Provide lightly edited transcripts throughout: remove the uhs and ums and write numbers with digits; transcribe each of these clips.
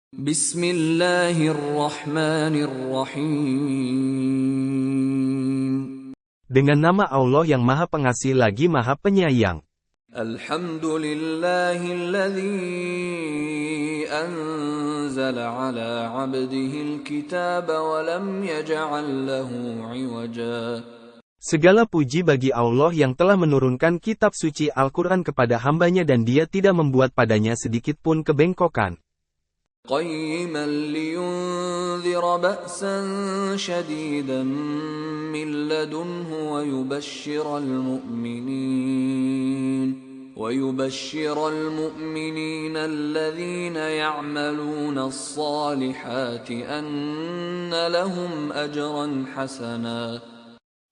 Bismillahirrahmanirrahim. Dengan nama Allah yang Maha Pengasih lagi Maha Penyayang. Alhamdulillahilladzi anzala ala 'abdihil kitaba wa lam yaj'al lahu 'iwaja. Segala puji bagi Allah yang telah menurunkan kitab suci Al-Quran kepada hambanya dan Dia tidak membuat padanya sedikit pun kebengkokan. قيما لينذر بأسا شديدا من لدنه ويبشر المؤمنين الذين يعملون الصالحات أن لهم أجرا حسنا.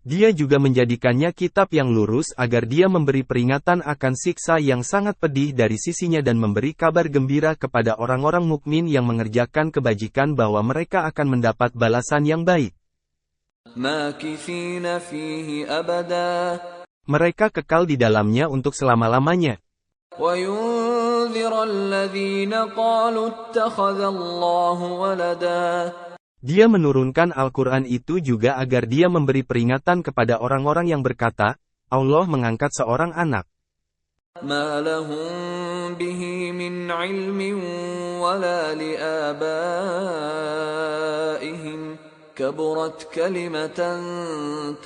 Dia juga menjadikannya kitab yang lurus agar dia memberi peringatan akan siksa yang sangat pedih dari sisinya dan memberi kabar gembira kepada orang-orang mukmin yang mengerjakan kebajikan bahwa mereka akan mendapat balasan yang baik. مَاكِثِينَ فِيهِ أَبَدًا. Mereka kekal di dalamnya untuk selama-lamanya. وَيُنذِرَ الَّذِينَ قَالُوا اتَّخَذَ اللَّهُ وَلَدًا. Dia menurunkan Al-Quran itu juga agar dia memberi peringatan kepada orang-orang yang berkata, Allah mengangkat seorang anak. مَا لَهُم بِهِ مِنْ عِلْمٍ وَلَا لِآبَائِهِمْ كَبُرَتْ كَلِمَةً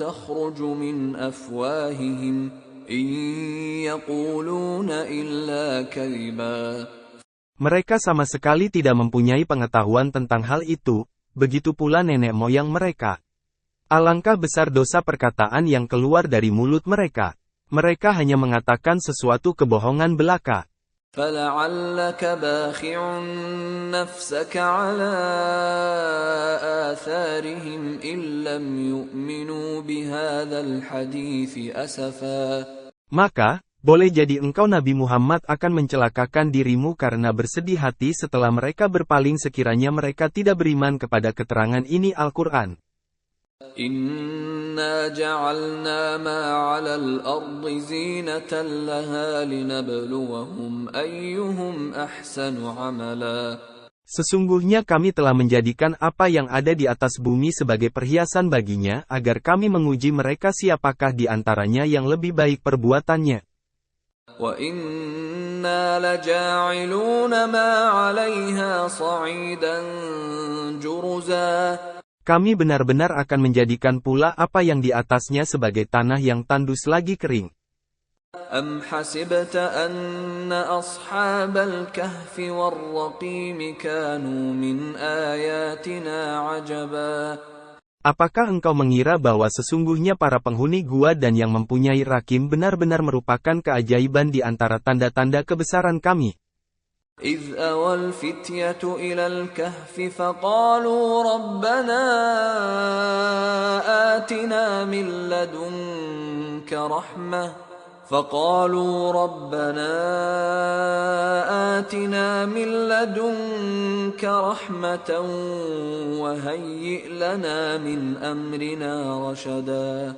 تَخْرُجُ مِنْ أَفْوَاهِهِمْ إِنْ يَقُولُونَ إِلَّا كَذِبًا. Mereka sama sekali tidak mempunyai pengetahuan tentang hal itu. Begitu pula nenek moyang mereka. Alangkah besar dosa perkataan yang keluar dari mulut mereka. Mereka hanya mengatakan sesuatu kebohongan belaka. فَلَعَلَّكَ بَاخِعٌ نَفْسَكَ عَلَى آثَارِهِمْ إِن لَّمْ يُؤْمِنُوا بِهَذَا الْحَدِيثِ أَسَفًا. Maka, boleh jadi engkau Nabi Muhammad akan mencelakakan dirimu karena bersedih hati setelah mereka berpaling sekiranya mereka tidak beriman kepada keterangan ini Al-Quran. Inna ja'alna ma 'alal ardi zinatan laha linabluwahum ayyuhum ahsanu 'amala. Sesungguhnya kami telah menjadikan apa yang ada di atas bumi sebagai perhiasan baginya agar kami menguji mereka siapakah di antaranya yang lebih baik perbuatannya. وَإِنَّا لَجَاعِلُونَ مَا عَلَيْهَا صَعِيدًا جُرُزًا. Kami benar-benar akan menjadikan pula apa yang di atasnya sebagai tanah yang tandus lagi kering. أَمْ حَسِبْتَ أَنَّ أَصْحَابَ الْكَهْفِ وَالرَّقِيمِ كَانُوا مِنْ آيَاتِنَا عَجَبًا. Apakah engkau mengira bahwa sesungguhnya para penghuni gua dan yang mempunyai rakim benar-benar merupakan keajaiban di antara tanda-tanda kebesaran kami? إِذْ أَوَى الْفِتْيَةُ إِلَى الْكَهْفِ فَقَالُوا رَبَّنَا آتِنَا مِن لَّدُنكَ رَحْمَةً وَهَيِّئْ لَنَا مِنْ أَمْرِنَا رَشَدًا.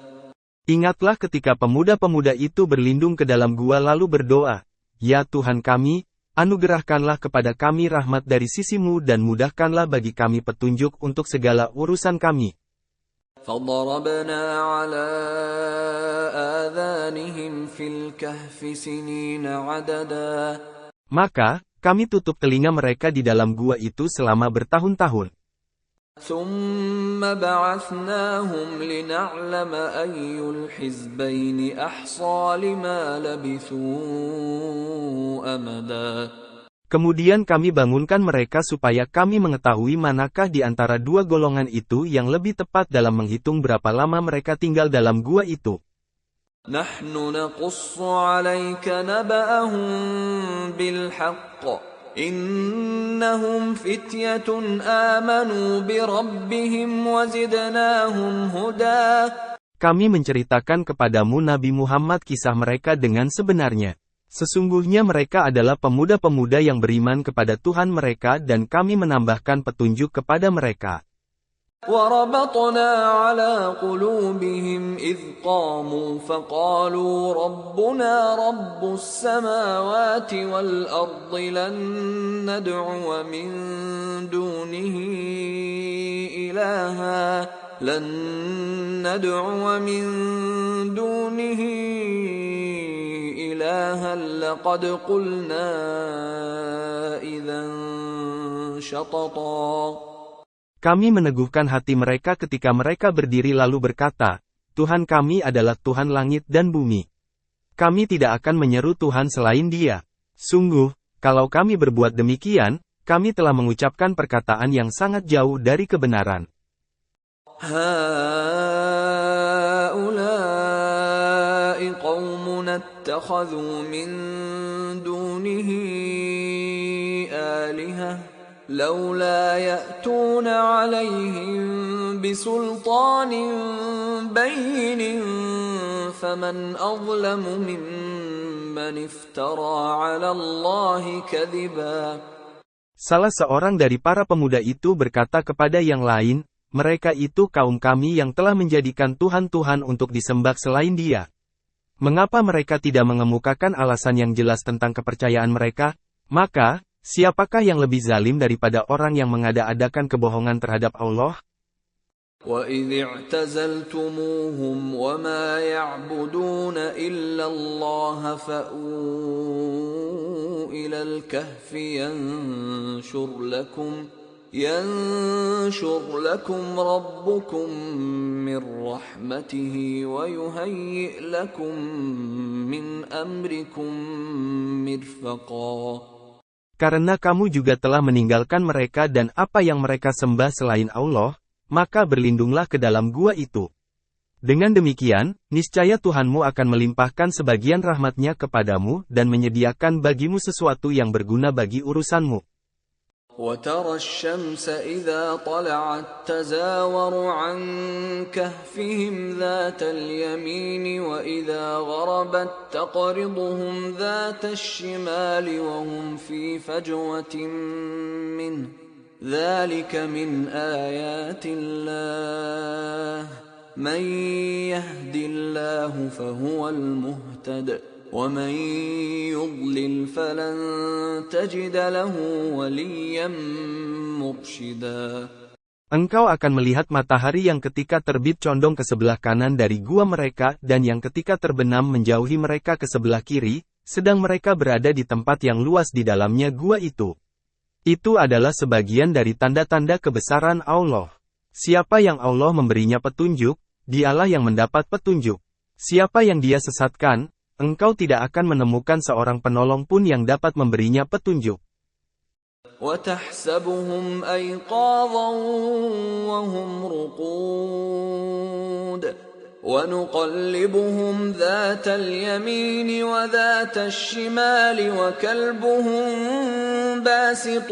Ingatlah ketika pemuda-pemuda itu berlindung ke dalam gua lalu berdoa, Ya Tuhan kami, anugerahkanlah kepada kami rahmat dari sisimu dan mudahkanlah bagi kami petunjuk untuk segala urusan kami. فَضَرَبْنَا عَلَى آذَانِهِمْ فِي الْكَهْفِ سِنِينَ عَدَدًا. Maka, kami tutup telinga mereka di dalam gua itu selama bertahun-tahun. ثُمَّ بَعَثْنَاهُمْ لِنَعْلَمَ أَيُّ الْحِزْبَيْنِ أَحْصَىٰ لِمَا لَبِثُوا أَمَدًا. Kemudian kami bangunkan mereka supaya kami mengetahui manakah di antara dua golongan itu yang lebih tepat dalam menghitung berapa lama mereka tinggal dalam gua itu. نَحْنُ نَقُصُّ عَلَيْكَ نَبَأَهُم بِالْحَقِّ إِنَّهُمْ فِتْيَةٌ آمَنُوا بِرَبِّهِمْ وَزِدْنَاهُمْ هُدًى. Kami menceritakan kepadamu Nabi Muhammad kisah mereka dengan sebenarnya. Sesungguhnya mereka adalah pemuda-pemuda yang beriman kepada Tuhan mereka dan kami menambahkan petunjuk kepada mereka. وربطنا على قلوبهم إذ قاموا فقالوا ربنا رب السماوات والأرض لن ندعو من دونه إلها لقد قلنا إذا شططا. Kami meneguhkan hati mereka ketika mereka berdiri lalu berkata, Tuhan kami adalah Tuhan langit dan bumi. Kami tidak akan menyeru Tuhan selain Dia. Sungguh, kalau kami berbuat demikian, kami telah mengucapkan perkataan yang sangat jauh dari kebenaran. Haulai qaumuna ittakhadhu min dunihi alihah لولا يأتون عليهم بسلطان بين فمن أظلم ممن افترى على الله كذبا. Salah seorang dari para pemuda itu berkata kepada yang lain, mereka itu kaum kami yang telah menjadikan Tuhan-Tuhan untuk disembah selain Dia. Mengapa mereka tidak mengemukakan alasan yang jelas tentang kepercayaan mereka? Maka, siapakah yang lebih zalim daripada orang yang mengada-adakan kebohongan terhadap Allah? وَإِذِ اعْتَزَلْتُمُوهُمْ وَمَا يَعْبُدُونَ إِلَّا اللَّهَ فَأْوُوا إِلَى الْكَهْفِ يَنشُرْ لَكُمْ رَبُّكُمْ مِنْ رَحْمَتِهِ وَيُهَيِّئْ لَكُمْ مِنْ أَمْرِكُمْ مِرْفَقًا. Karena kamu juga telah meninggalkan mereka dan apa yang mereka sembah selain Allah, maka berlindunglah ke dalam gua itu. Dengan demikian, niscaya Tuhanmu akan melimpahkan sebagian rahmatnya kepadamu dan menyediakan bagimu sesuatu yang berguna bagi urusanmu. وَتَرَى الشَّمْسَ إِذَا طَلَعَتْ تَزَاوَرُ عَنْ كَهْفِهِمْ ذَاتَ الْيَمِينِ وَإِذَا غَرَبَتْ تَقْرِضُهُمْ ذَاتَ الشِّمَالِ وَهُمْ فِي فَجْوَةٍ مِّنْهُ ذَلِكَ مِنْ آيَاتِ اللَّهِ مَنْ يَهْدِ اللَّهُ فَهُوَ الْمُهْتَدِ وَمَنْ يُضْلِلْ فَلَنْ تَجِدَ لَهُ وَلِيًّا مُرْشِدًا. Engkau akan melihat matahari yang ketika terbit condong ke sebelah kanan dari gua mereka dan yang ketika terbenam menjauhi mereka ke sebelah kiri, sedang mereka berada di tempat yang luas di dalamnya gua itu. Itu adalah sebagian dari tanda-tanda kebesaran Allah. Siapa yang Allah memberinya petunjuk, dialah yang mendapat petunjuk. Siapa yang Dia sesatkan, engkau tidak akan menemukan seorang penolong pun yang dapat memberinya petunjuk. وَتَحْسَبُهُمْ أَيْقَاظًا وَهُمْ رُقُودٌ وَنُقَلِّبُهُمْ ذَاتَ الْيَمِينِ وَذَاتَ الشِّمَالِ وَكَلْبُهُمْ بَاسِطٌ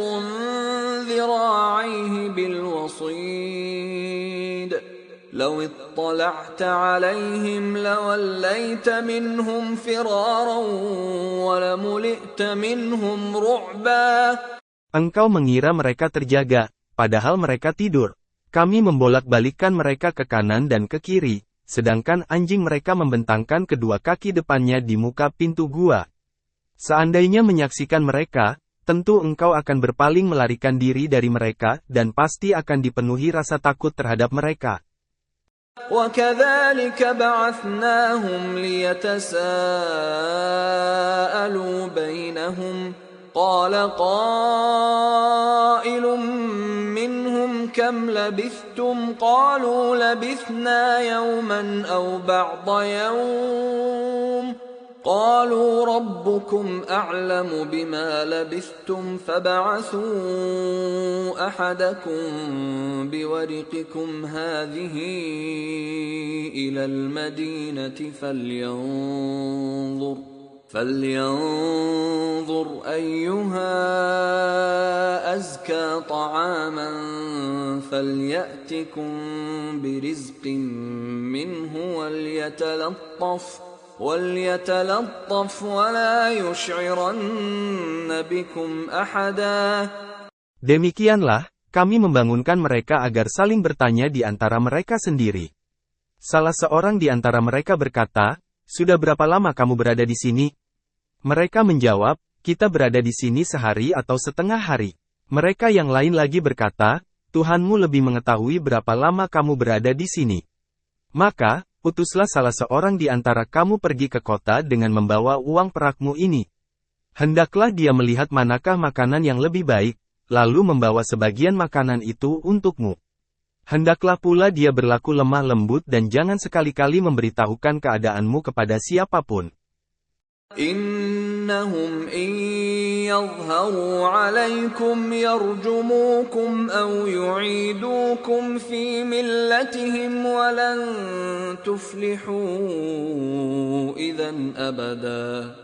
ذِرَاعَيْهِ بِالْوَصِيدِ لو اطلعت عليهم لوليت منهم فرارا ولملئت منهم رعبا. Engkau mengira mereka terjaga, padahal mereka tidur. Kami membolak-balikkan mereka ke kanan dan ke kiri, sedangkan anjing mereka membentangkan kedua kaki depannya di muka pintu gua. Seandainya menyaksikan mereka, tentu engkau akan berpaling melarikan diri dari mereka dan pasti akan dipenuhi rasa takut terhadap mereka. وَكَذَلِكَ بَعَثْنَاهُمْ لِيَتَسَاءَلُوا بَيْنَهُمْ قَالَ قَائِلٌ مِّنْهُمْ كَمْ لَبِثْتُمْ قَالُوا لَبِثْنَا يَوْمًا أَوْ بَعْضَ يَوْمٍ قَالُوا رَبُّكُمْ أَعْلَمُ بِمَا لَبِثْتُمْ فَابْعَثُوا أَحَدَكُمْ بِوَرِقِكُمْ هَٰذِهِ إِلَى الْمَدِينَةِ فَلْيَنظُرْ أَيُّهَا أَزْكَىٰ طَعَامًا فَلْيَأْتِكُم بِرِزْقٍ مِّنْهُ وَلْيَتَلَطَّفْ وَلَا يُشْعِرَنَّ بِكُمْ أَحَدًا. Demikianlah, Kami membangunkan mereka agar saling bertanya di antara mereka sendiri. Salah seorang di antara mereka berkata, "Sudah berapa lama kamu berada di sini?" Mereka menjawab, "Kita berada di sini sehari atau setengah hari." Mereka yang lain lagi berkata, "Tuhanmu lebih mengetahui berapa lama kamu berada di sini. Maka, utuslah salah seorang di antara kamu pergi ke kota dengan membawa uang perakmu ini. Hendaklah dia melihat manakah makanan yang lebih baik, lalu membawa sebagian makanan itu untukmu. Hendaklah pula dia berlaku lemah lembut dan jangan sekali-kali memberitahukan keadaanmu kepada siapapun. Innahum in yadhharu 'alaykum yarjumukum aw yu'idukum fi millatihim wa lan tuflihu idhan abada.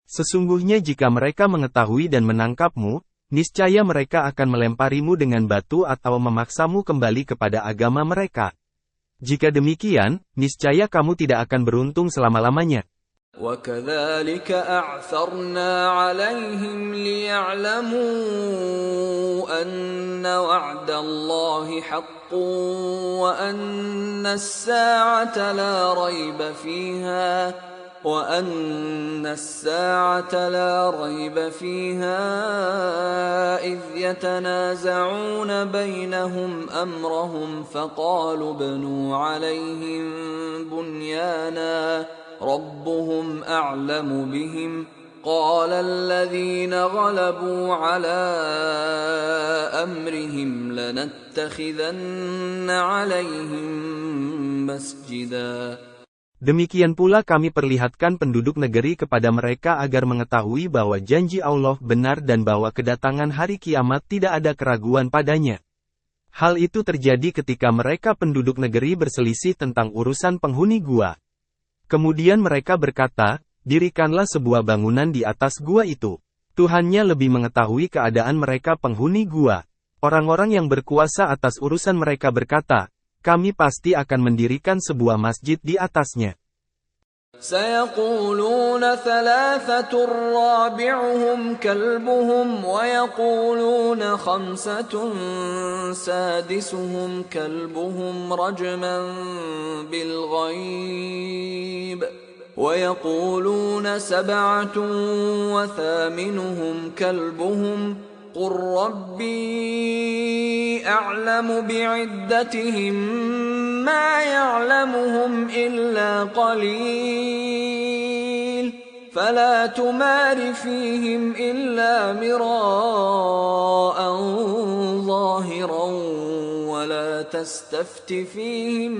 Sesungguhnya jika mereka mengetahui dan menangkapmu, niscaya mereka akan melemparimu dengan batu atau memaksamu kembali kepada agama mereka. Jika demikian, niscaya kamu tidak akan beruntung selama-lamanya. وَكَذَلِكَ أَعْثَرْنَا عَلَيْهِمْ لِيَعْلَمُوا أَنَّ وَعْدَ اللَّهِ حَقٌّ وَأَنَّ السَّاعَةَ لَا رَيْبَ فِيهَا إِذْ يَتَنَازَعُونَ بَيْنَهُمْ أَمْرَهُمْ فَقَالُوا ابْنُوا عَلَيْهِمْ بُنْيَانًا رَبُّهُمْ أَعْلَمُ بِهِمْ قَالَ الَّذِينَ غَلَبُوا عَلَى أَمْرِهِمْ لَنَتَّخِذَنَّ عَلَيْهِمْ مَسْجِدًا. Demikian pula kami perlihatkan penduduk negeri kepada mereka agar mengetahui bahwa janji Allah benar dan bahwa kedatangan hari kiamat tidak ada keraguan padanya. Hal itu terjadi ketika mereka penduduk negeri berselisih tentang urusan penghuni gua. Kemudian mereka berkata, "Dirikanlah sebuah bangunan di atas gua itu." Tuhannya lebih mengetahui keadaan mereka penghuni gua. Orang-orang yang berkuasa atas urusan mereka berkata, "Kami pasti akan mendirikan sebuah masjid di atasnya." سَيَقُولُونَ ثَلَاثَةٌ رَّابِعُهُمْ كَلْبُهُمْ وَيَقُولُونَ خَمْسَةٌ سَادِسُهُمْ كَلْبُهُمْ رَجْمًا بِالْغَيْبِ وَيَقُولُونَ سَبْعَةٌ وَثَامِنُهُمْ كَلْبُهُمْ قُل رَّبِّي أَعْلَمُ بِعِدَّتِهِم مَّا يَعْلَمُهُمْ إِلَّا قَلِيلٌ فَلَا تُمَارِ فِيهِمْ إِلَّا مِرَاءً ظَاهِرًا وَلَا تَسْتَفْتِ فِيهِم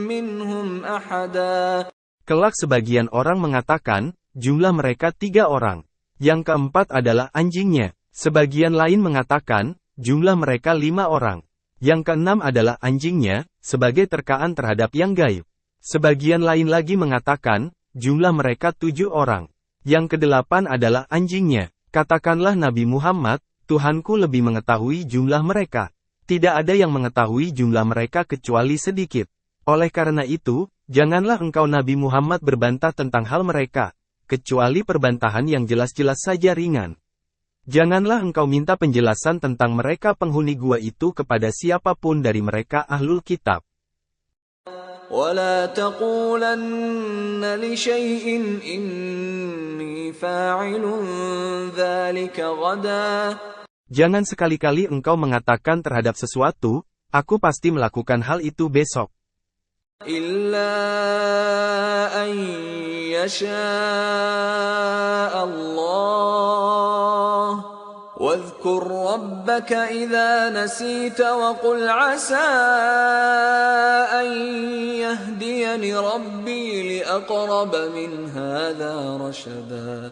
مِّنْهُمْ أَحَدًا. Kelak sebagian orang mengatakan, jumlah mereka 3 orang. Yang keempat adalah anjingnya. Sebagian lain mengatakan, jumlah mereka 5 orang. Yang keenam adalah anjingnya, sebagai terkaan terhadap yang gaib. Sebagian lain lagi mengatakan, jumlah mereka 7 orang. Yang kedelapan adalah anjingnya. Katakanlah Nabi Muhammad, Tuhanku lebih mengetahui jumlah mereka. Tidak ada yang mengetahui jumlah mereka kecuali sedikit. Oleh karena itu, janganlah engkau Nabi Muhammad berbantah tentang hal mereka, kecuali perbantahan yang jelas-jelas saja ringan. Janganlah engkau minta penjelasan tentang mereka penghuni gua itu kepada siapapun dari mereka ahlul kitab. وَلَا تَقُولَنَّ لِشَيْءٍ إِنِّي فَاعِلٌ ذَلِكَ غَدًا. Jangan sekali-kali engkau mengatakan terhadap sesuatu, aku pasti melakukan hal itu besok. إِلَّا أَن يَشَاءَ اللَّهُ وَاذْكُر رَّبَّكَ إِذَا نَسِيتَ وَقُلْ عَسَىٰ أَن يَهْدِيَنِ رَبِّي لِأَقْرَبَ مِنْ هَٰذَا رَشَدًا.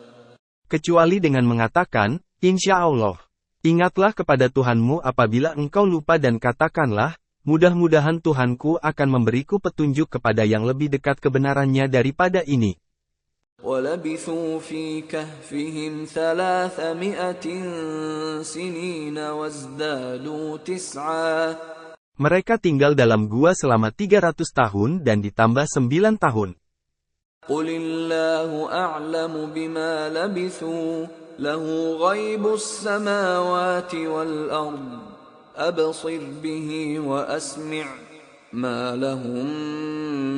Kecuali dengan mengatakan, insya Allah. Ingatlah kepada Tuhanmu apabila engkau lupa dan katakanlah, mudah-mudahan Tuhanku akan memberiku petunjuk kepada yang lebih dekat kebenarannya daripada ini. وَلَبِثُوا فِي كَهْفِهِمْ 300 سِنِينَ وَازْدَادُوا 9. Mereka tinggal dalam gua selama 300 tahun dan ditambah 9 tahun. قُلِ اللَّهُ أَعْلَمُ بِمَا لَبِثُوا لَهُ غَيْبُ السَّمَاوَاتِ وَالْأَرْضِ أبصر به وأسمع ما لهم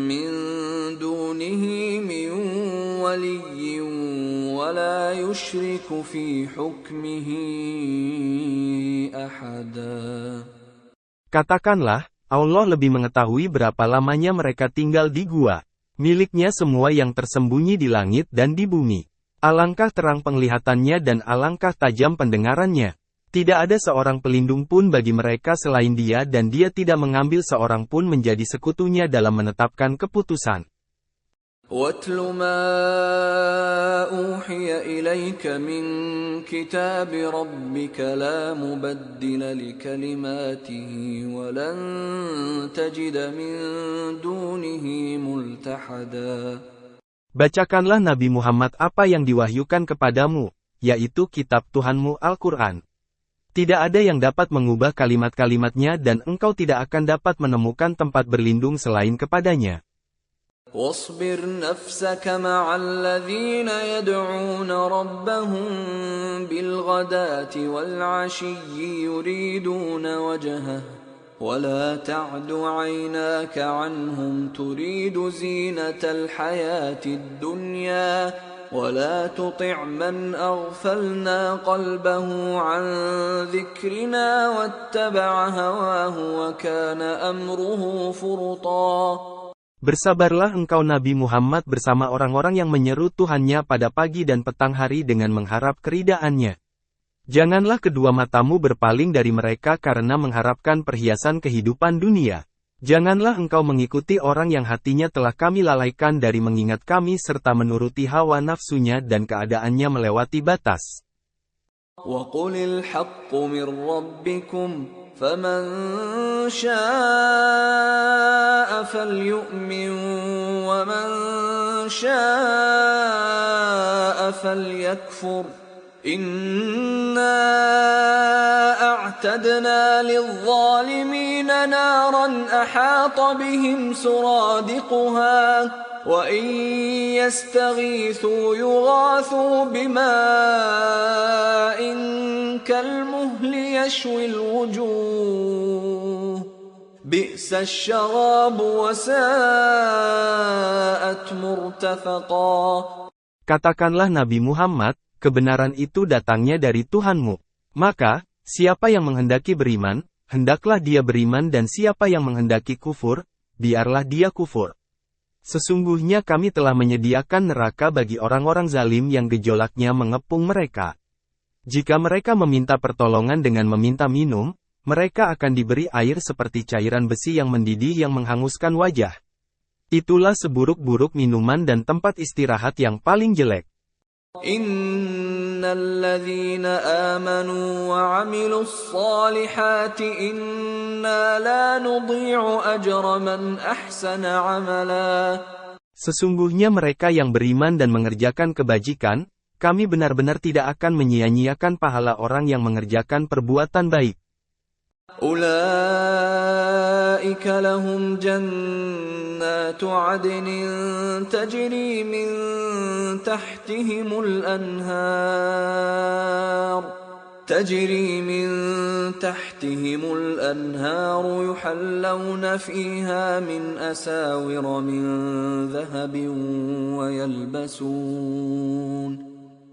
من دونه من ولي ولا يشرك في حكمه أحدا. Katakanlah, Allah lebih mengetahui berapa lamanya mereka tinggal di gua. Miliknya semua yang tersembunyi di langit dan di bumi. Alangkah terang penglihatannya dan alangkah tajam pendengarannya. Tidak ada seorang pelindung pun bagi mereka selain Dia dan Dia tidak mengambil seorang pun menjadi sekutunya dalam menetapkan keputusan. وَاتْلُ مَا أُوحِيَ إِلَيْكَ مِنْ كِتَابِ رَبِّكَ لَا مُبَدِّلَ لِكَلِمَاتِهِ وَلَنْ تَجِدَ مِنْ دُونِهِ مُلْتَحَدًا. Bacakanlah Nabi Muhammad apa yang diwahyukan kepadamu, yaitu kitab Tuhanmu Al-Quran. Tidak ada yang dapat mengubah kalimat-kalimatnya dan engkau tidak akan dapat menemukan tempat berlindung selain kepadanya. واصبر نفسك مع الذين يدعون ربهم بالغداة والعشي يريدون وجهه ولا تعد عيناك عنهم تريد زينة الحياة الدنيا ولا تطع من أغفلنا قلبه عن ذكرنا واتبع هواه وكان أمره فرطا. Bersabarlah engkau Nabi Muhammad bersama orang-orang yang menyeru Tuhannya pada pagi dan petang hari dengan mengharap keridaannya. Janganlah kedua matamu berpaling dari mereka karena mengharapkan perhiasan kehidupan dunia. Janganlah engkau mengikuti orang yang hatinya telah kami lalaikan dari mengingat kami serta menuruti hawa nafsunya dan keadaannya melewati batas. وَقُلِ الْحَقُّ مِنْ رَبِّكُمْ فَمَنْ شَاءَ فَلْيُؤْمِنْ وَمَنْ شَاءَ فَلْيَكْفُرْ إِنَّا أَعْتَدْنَا لِلظَّالِمِينَ نَارًا أَحَاطَ بِهِمْ سُرَادِقُهَا وَإِنْ يَسْتَغِيثُوا يُغَاثُوا بِمَاءٍ كَالْمُهْلِ يَشْوِي الْوُجُوهَ بِئْسَ الشَّرَابُ وَسَاءَتْ مُرْتَفَقًا. Katakanlah Nabi Muhammad, kebenaran itu datangnya dari Tuhanmu. Maka, siapa yang menghendaki beriman, hendaklah dia beriman dan siapa yang menghendaki kufur, biarlah dia kufur. Sesungguhnya kami telah menyediakan neraka bagi orang-orang zalim yang gejolaknya mengepung mereka. Jika mereka meminta pertolongan dengan meminta minum, mereka akan diberi air seperti cairan besi yang mendidih yang menghanguskan wajah. Itulah seburuk-buruk minuman dan tempat istirahat yang paling jelek. Innalladzina amanu wa 'amilus solihati inna la nudhi'u ajra man ahsana 'amala. Sesungguhnya mereka yang beriman dan mengerjakan kebajikan, kami benar-benar tidak akan menyia-nyiakan pahala orang yang mengerjakan perbuatan baik. Ulaika lahum jannatu 'adnin tajri min tahtihimul anhar yuhallawna fiha min asawir min dhahabin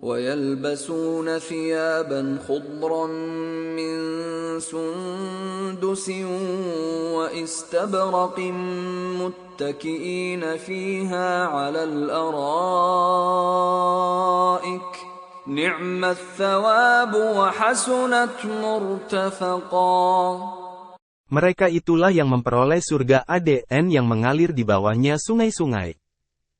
ويلبسون ثيابا خضرا من سندس واستبرق متكئين فيها على الأرائك نعم الثواب وحسنت مرتفقا. Mereka itulah yang memperoleh surga Aden yang mengalir di bawahnya sungai-sungai.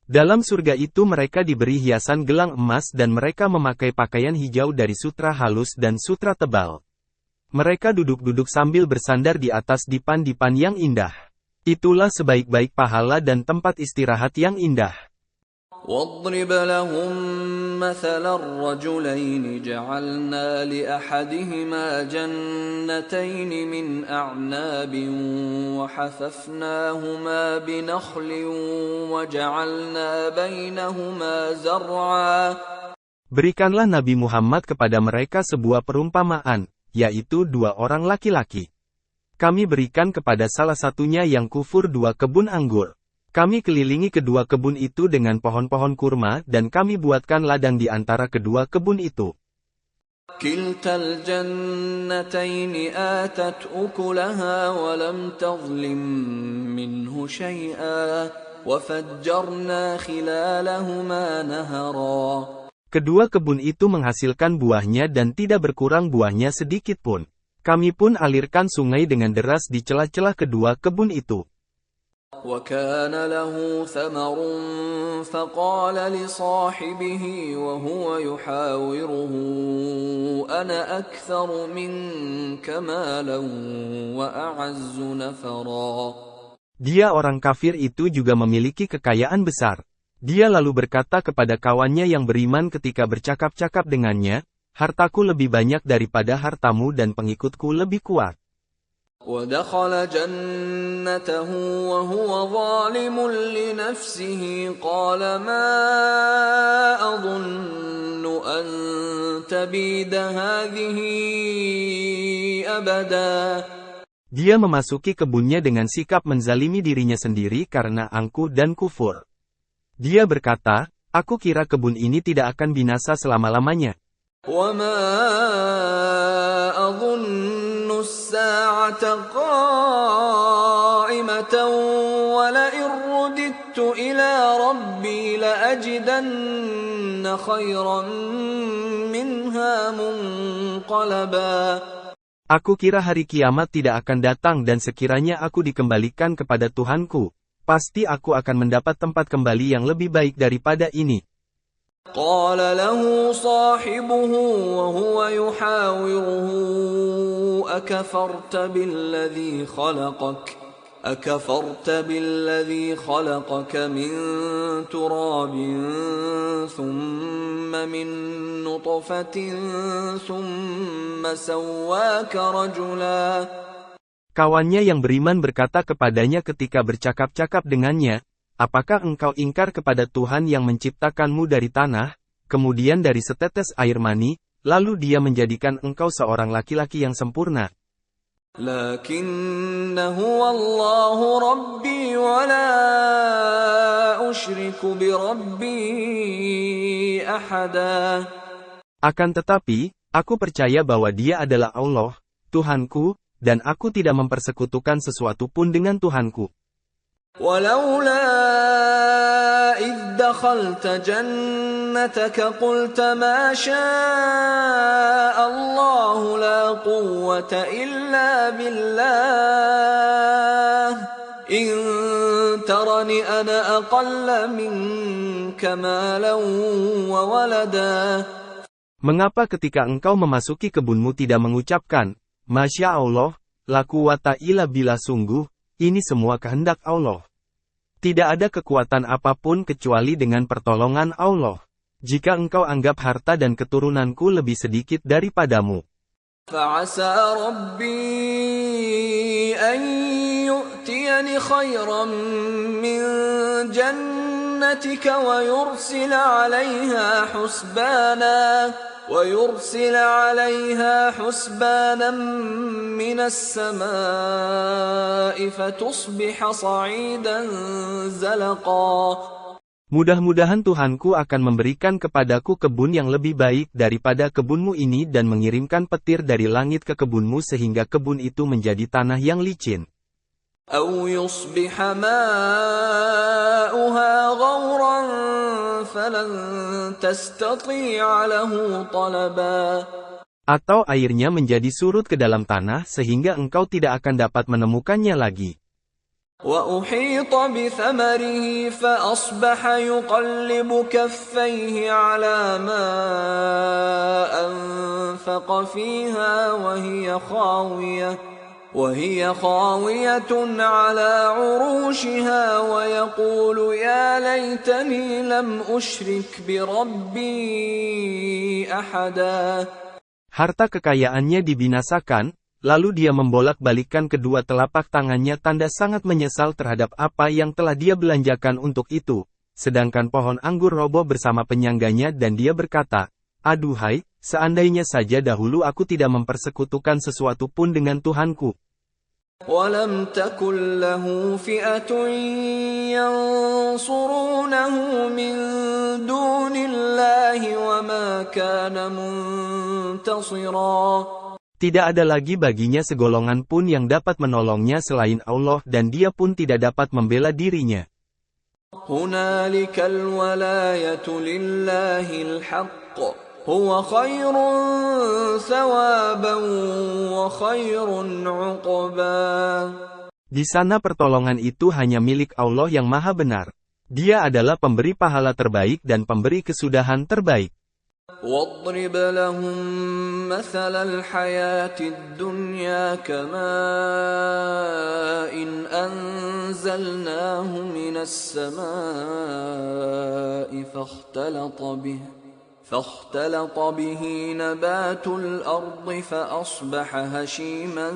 Dalam surga itu mereka diberi hiasan gelang emas dan mereka memakai pakaian hijau dari sutra halus dan sutra tebal. Mereka duduk-duduk sambil bersandar di atas dipan-dipan yang indah. Itulah sebaik-baik pahala dan tempat istirahat yang indah. واضرب لهم مثل الرجلين جعلنا لأحدهما جنتين من أعناب وحففناهما بنخل وجعلنا بينهما زرعا. Berikanlah Nabi Muhammad kepada mereka sebuah perumpamaan, yaitu dua orang laki-laki. Kami berikan kepada salah satunya yang kufur 2 kebun anggur. Kami kelilingi kedua kebun itu dengan pohon-pohon kurma dan kami buatkan ladang di antara kedua kebun itu. كلتا الجنتين آتت أكلها ولم تظلم منه شيئا وفجرنا خلالهما نهرا. Kedua kebun itu menghasilkan buahnya dan tidak berkurang buahnya sedikit pun. Kami pun alirkan sungai dengan deras di celah-celah kedua kebun itu. وَكَانَ لَهُ ثَمَرٌ فَقَالَ لِصَاحِبِهِ وَهُوَ يُحَاوِرُهُ أَنَا أَكْثَرُ مِنكَ مَالًا وَأَعَزُّ نَفَرًا. Dia orang kafir itu juga memiliki kekayaan besar. Dia lalu berkata kepada kawannya yang beriman ketika bercakap-cakap dengannya, hartaku lebih banyak daripada hartamu dan pengikutku lebih kuat. وَدَخَلَ جَنَّتَهُ وَهُوَ ظَالِمٌ لِنَفْسِهِ قَالَ مَا أَظُنُّ أَن تَبِيدَ هَذِهِ أَبَدًا. Dia memasuki kebunnya dengan sikap menzalimi dirinya sendiri karena angkuh dan kufur. Dia berkata, aku kira kebun ini tidak akan binasa selama-lamanya. وَمَا أَظُنُّ السَّاعَةَ قَائِمَةً وَلَئِن رُّدِدتُّ إِلَى رَبِّي لَأَجِدَنَّ خَيْرًا مِنْهَا مُنقَلَبًا. Aku kira hari kiamat tidak akan datang dan sekiranya aku dikembalikan kepada Tuhanku, pasti aku akan mendapat tempat kembali yang lebih baik daripada ini. قال له صاحبه وهو يحاوره أكفرت بالذي خلقك من تراب ثم من نطفة ثم سواك رجلا. Kawannya yang beriman berkata kepadanya ketika bercakap-cakap dengannya, apakah engkau ingkar kepada Tuhan yang menciptakanmu dari tanah, kemudian dari setetes air mani, lalu Dia menjadikan engkau seorang laki-laki yang sempurna? لكنه والله ربي ولا أشرك بربي أحدا. Akan tetapi, aku percaya bahwa Dia adalah Allah, Tuhanku, dan aku tidak mempersekutukan sesuatu pun dengan Tuhanku. ولولا إذ دخلت جنتك قلت ما شاء الله لا قوة إلا بالله إن ترني أنا أقل منك مالا وولدا. Mengapa ketika engkau memasuki kebunmu tidak mengucapkan, Masya Allah, la quwata illa billah, sungguh, ini semua kehendak Allah. Tidak ada kekuatan apapun kecuali dengan pertolongan Allah. Jika engkau anggap harta dan keturunanku lebih sedikit daripadamu, فَعَسَى رَبِّي أَن يُؤْتِيَنِ خَيْرًا مِّن جَنَّتِكَ ويرسل عليها حسبانا من السماء فتصبح صعيدا زلقا. Mudah-mudahan Tuhanku akan memberikan kepadaku kebun yang lebih baik daripada kebunmu ini dan mengirimkan petir dari langit ke kebunmu sehingga kebun itu menjadi tanah yang licin. أو يصبح ماؤها غورا فلن تستطيع له طلبا. Atau airnya menjadi surut ke dalam tanah sehingga engkau tidak akan dapat menemukannya lagi. وأحيط بثمره فأصبح يقلب كفيه على ما أنفق فيها وهي خاوية على عروشها ويقول يا ليتني لم أشرك بربي أحدا. Harta kekayaannya dibinasakan, lalu dia membolak-balikkan kedua telapak tangannya tanda sangat menyesal terhadap apa yang telah dia belanjakan untuk itu. Sedangkan pohon anggur roboh bersama penyangganya dan dia berkata, aduhai, seandainya saja dahulu aku tidak mempersekutukan sesuatu pun dengan Tuhanku. ولم تكن له فئة ينصرونه من دون الله وما كان منتصرا. Tidak ada lagi baginya segolongan pun yang dapat menolongnya selain Allah dan dia pun tidak dapat membela dirinya. هنالك الولاية لله الحق هو خير ثوابا وخير عقبا. Di sana pertolongan itu hanya milik Allah yang Maha Benar. Dia adalah pemberi pahala terbaik dan pemberi kesudahan terbaik. واضرب لهم مثل الحياة الدنيا كماء أنزلناه من السماء فاختلط به نبات الأرض فأصبح هشيما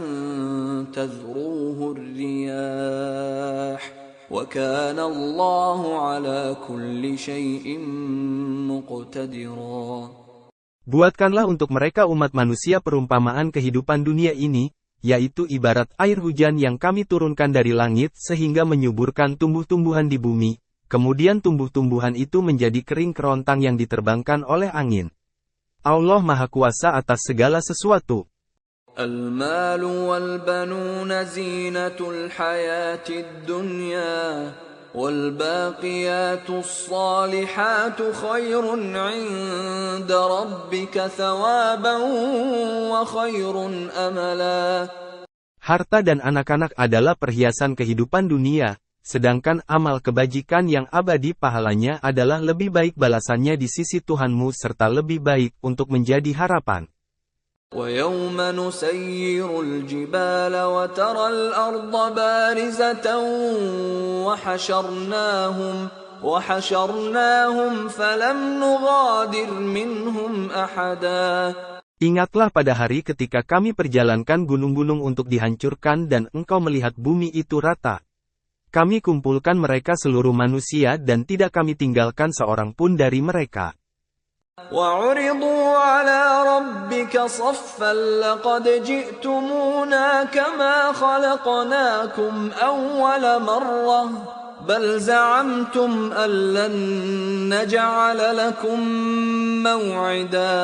تذروه الرياح وَكَانَ اللَّهُ عَلَى كُلِّ شَيْءٍ مُقْتَدِرًا. Buatkanlah untuk mereka umat manusia perumpamaan kehidupan dunia ini, yaitu ibarat air hujan yang kami turunkan dari langit sehingga menyuburkan tumbuh-tumbuhan di bumi, kemudian tumbuh-tumbuhan itu menjadi kering kerontang yang diterbangkan oleh angin. Allah Maha Kuasa atas segala sesuatu. المال والبنون زينة الحياة الدنيا والباقيات الصالحات خير عند ربك ثوابا وخير أملا. Harta dan anak-anak adalah perhiasan kehidupan dunia, sedangkan amal kebajikan yang abadi pahalanya adalah lebih baik balasannya di sisi Tuhanmu serta lebih baik untuk menjadi harapan. وَيَوْمَ نُسَيِّرُ الْجِبَالَ وَتَرَى الْأَرْضَ بَارِزَةً وَحَشَرْنَاهُمْ فَلَمْ نُغَادِرْ مِنْهُمْ أَحَدًا. Ingatlah pada hari ketika kami perjalankan gunung-gunung untuk dihancurkan dan engkau melihat bumi itu rata. Kami kumpulkan mereka seluruh manusia dan tidak kami tinggalkan seorang pun dari mereka. وَعُرِضُوا عَلَى رَبِّكَ صَفًّا لَقَدْ جِئْتُمُونَا كَمَا خَلَقْنَاكُمْ أَوَّلَ مَرَّةٍ بَلْ زَعَمْتُمْ أَن لَّن نَّجْعَلَ لَكُم مَّوْعِدًا.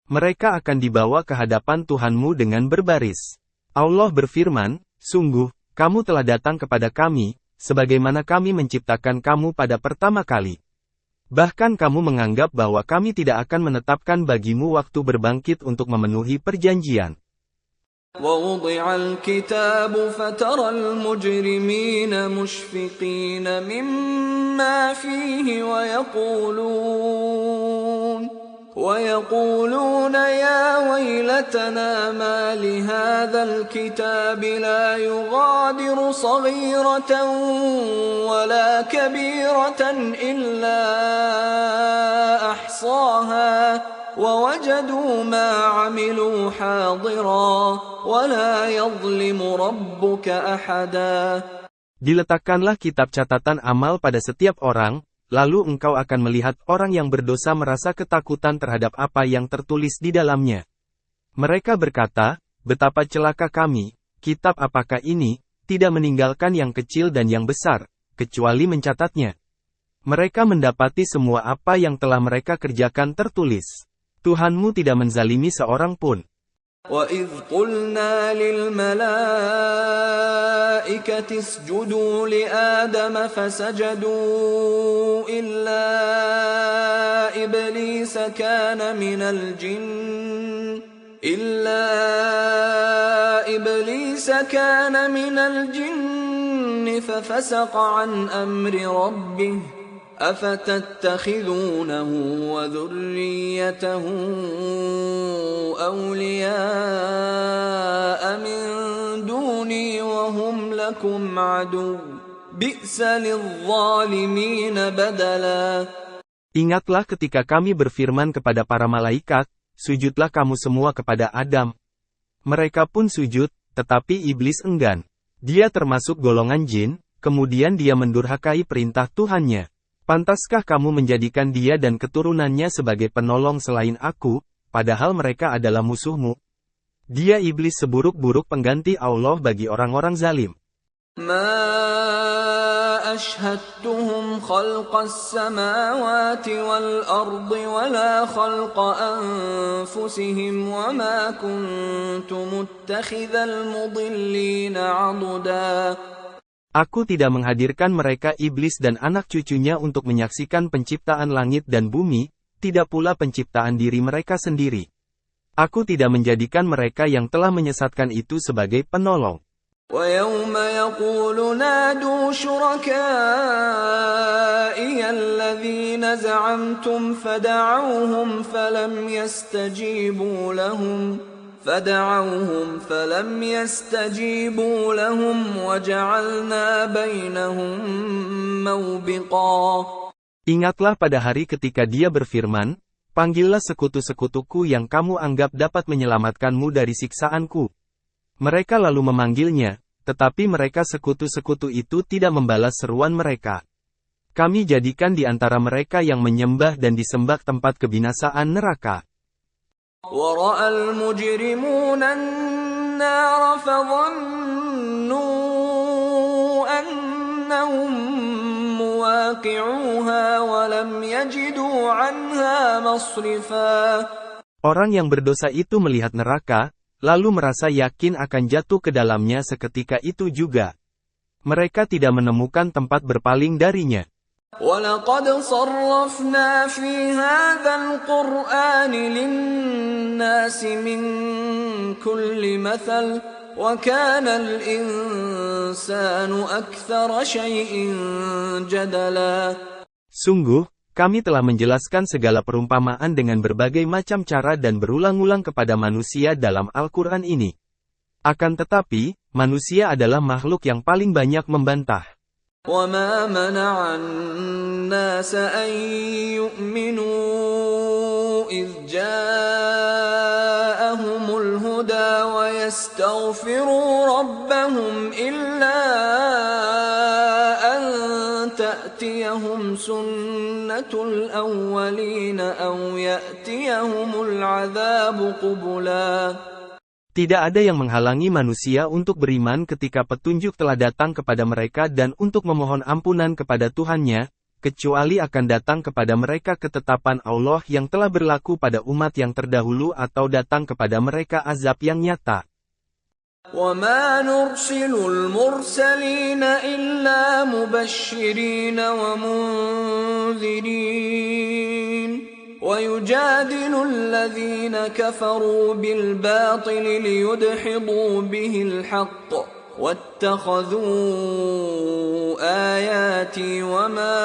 Mereka akan dibawa ke hadapan Tuhanmu dengan berbaris. Allah berfirman, sungguh, kamu telah datang kepada kami, sebagaimana kami menciptakan kamu pada pertama kali. Bahkan kamu menganggap bahwa kami tidak akan menetapkan bagimu waktu berbangkit untuk memenuhi perjanjian. وَوُضِعَ الْكِتَابُ فَتَرَى الْمُجْرِمِينَ مُشْفِقِينَ مِمَّا فِيهِ وَيَقُولُونَ يَا وَيْلَتَنَا مَا لِهَذَا الْكِتَابِ لَا يُغَادِرُ صَغِيرَةً وَلَا كَبِيرَةً إِلَّا أَحْصَاهَا وَوَجَدُوا مَا عَمِلُوا حَاضِرًا وَلَا يَظْلِمُ رَبُّكَ أَحَدًا. Diletakkanlah kitab catatan amal pada setiap orang, lalu engkau akan melihat orang yang berdosa merasa ketakutan terhadap apa yang tertulis di dalamnya. Mereka berkata, betapa celaka kami, kitab apakah ini, tidak meninggalkan yang kecil dan yang besar, kecuali mencatatnya. Mereka mendapati semua apa yang telah mereka kerjakan tertulis. Tuhanmu tidak menzalimi seorang pun. وَإِذْ قُلْنَا لِلْمَلَائِكَةِ اسْجُدُوا لِآدَمَ فَسَجَدُوا إِلَّا إِبْلِيسَ كَانَ مِنَ الْجِنِّ فَفَسَقَ عَنْ أَمْرِ رَبِّهِ أَفَتَتَّخِذُونَهُ وَذُرِّيَّتَهُ أَوْلِيَاءَ مِن دُونِي وَهُمْ لَكُمْ عَدُوٌّ بِئْسَ لِلظَّالِمِينَ بَدَلًا. Ingatlah ketika kami berfirman kepada para malaikat, sujudlah kamu semua kepada Adam. Mereka pun sujud, tetapi iblis enggan. Dia termasuk golongan jin, kemudian dia mendurhakai perintah Tuhannya. Pantaskah kamu menjadikan dia dan keturunannya sebagai penolong selain aku, padahal mereka adalah musuhmu? Dia iblis seburuk-buruk pengganti Allah bagi orang-orang zalim. ما أشهدتهم خلق السماوات والأرض ولا خلق أنفسهم وما كنت متخذ المضلين عضدا. Aku tidak menghadirkan mereka iblis dan anak cucunya untuk menyaksikan penciptaan langit dan bumi, tidak pula penciptaan diri mereka sendiri. Aku tidak menjadikan mereka yang telah menyesatkan itu sebagai penolong. وَيَوْمَ يَقُولُ نَادُوا شُرَكَائِيَ الَّذِينَ زَعَمْتُمْ فَدَعَوْهُمْ فَلَمْ يَسْتَجِيبُوا لَهُمْ وَجَعَلْنَا بَيْنَهُمْ مَوْبِقًا. Ingatlah pada hari ketika dia berfirman, panggillah sekutu-sekutuku yang kamu anggap dapat menyelamatkanmu dari siksaanku. Mereka lalu memanggilnya, tetapi mereka sekutu-sekutu itu tidak membalas seruan mereka. Kami jadikan di antara mereka yang menyembah dan disembah tempat kebinasaan neraka. وَرَأَى الْمُجْرِمُونَ النَّارَ فَظَنُّوا أَنَّهُمْ مُوَاقِعُوهَا وَلَمْ يَجِدُوا عَنْهَا مَصْرِفًا. Orang yang berdosa itu melihat neraka, lalu merasa yakin akan jatuh ke dalamnya seketika itu juga. Mereka tidak menemukan tempat berpaling darinya. وَلَقَدْ صَرَّفْنَا فِي هَذَا الْقُرْآنِ لِلنَّاسِ مِنْ كُلِّ مَثَلٍ وَكَانَ الْإِنسَانُ أَكْثَرَ شَيْءٍ جَدَلًا. Sungguh, kami telah menjelaskan segala perumpamaan dengan berbagai macam cara dan berulang-ulang kepada manusia dalam Al-Quran ini. Akan tetapi, manusia adalah makhluk yang paling banyak membantah. وَمَا مَنَعَ النَّاسَ أَن يُؤْمِنُوا إِذْ جَاءَهُمُ الْهُدَى وَيَسْتَغْفِرُوا رَبَّهُمْ إِلَّا أَن تَأْتِيَهُمْ سُنَّةُ الْأَوَّلِينَ أَوْ يَأْتِيَهُمُ الْعَذَابُ قُبُلًا. Tidak ada yang menghalangi manusia untuk beriman ketika petunjuk telah datang kepada mereka dan untuk memohon ampunan kepada Tuhannya, kecuali akan datang kepada mereka ketetapan Allah yang telah berlaku pada umat yang terdahulu atau datang kepada mereka azab yang nyata. وَمَا نُرْسِلُ الْمُرْسَلِينَ إِلَّا مُبَشِّرِينَ وَمُنذِرِينَ وَيُجَادِلُ الَّذِينَ كَفَرُوا بِالْبَاطِلِ لِيُدْحِضُوا بِهِ الْحَقَّ وَاتَّخَذُوا آيَاتِي وَمَا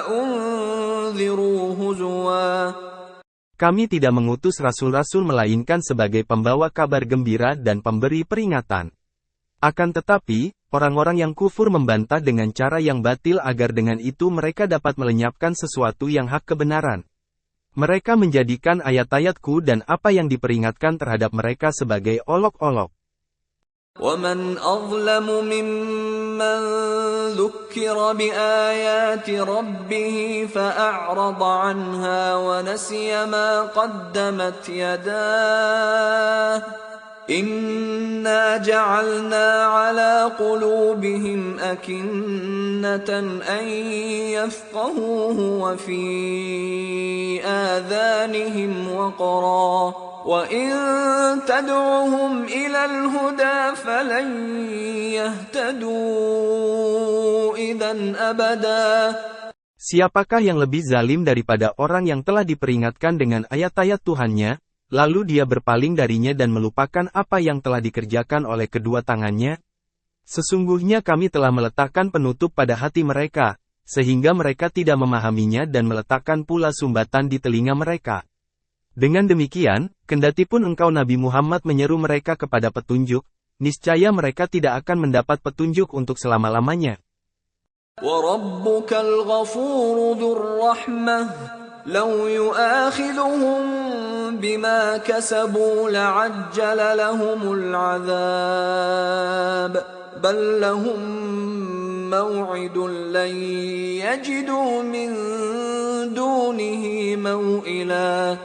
أُنذِرُوا هُزُوًا. Kami tidak mengutus rasul-rasul melainkan sebagai pembawa kabar gembira dan pemberi peringatan. Akan tetapi, orang-orang yang kufur membantah dengan cara yang batil agar dengan itu mereka dapat melenyapkan sesuatu yang hak kebenaran. Mereka menjadikan ayat-ayatku dan apa yang diperingatkan terhadap mereka sebagai olok-olok. وَمَنْ أَظْلَمُ مِمَّنْ ذُكِّرَ بِآيَاتِ رَبِّهِ فَأَعْرَضَ عَنْهَا وَنَسِيَ مَا قَدَّمَتْ يَدَاهُ إِنَّا جَعَلْنَا عَلَى قُلُوبِهِمْ أَكِنَّةً أَن يَفْقَهُوهُ وَفِي آذَانِهِمْ وَقْرًا وَإِن تَدْعُهُمْ إِلَى الْهُدَى فَلَن يَهْتَدُوا إِذًا أَبَدًا. Siapakah yang lebih zalim daripada orang yang telah diperingatkan dengan ayat-ayat Tuhannya, lalu dia berpaling darinya dan melupakan apa yang telah dikerjakan oleh kedua tangannya? Sesungguhnya kami telah meletakkan penutup pada hati mereka, sehingga mereka tidak memahaminya dan meletakkan pula sumbatan di telinga mereka. Dengan demikian, kendatipun engkau Nabi Muhammad menyeru mereka kepada petunjuk, niscaya mereka tidak akan mendapat petunjuk untuk selama-lamanya. وَرَبُّكَ الْغَفُورُ ذُو الرَّحْمَةِ لَوْ يُؤَاخِذُهُم بِمَا كَسَبُوا لَعَجَّلَ لَهُمُ الْعَذَابَ بَل لَّهُم مَّوْعِدٌ لَّن يَجِدُوا مِن دُونِهِ مَوْئِلًا.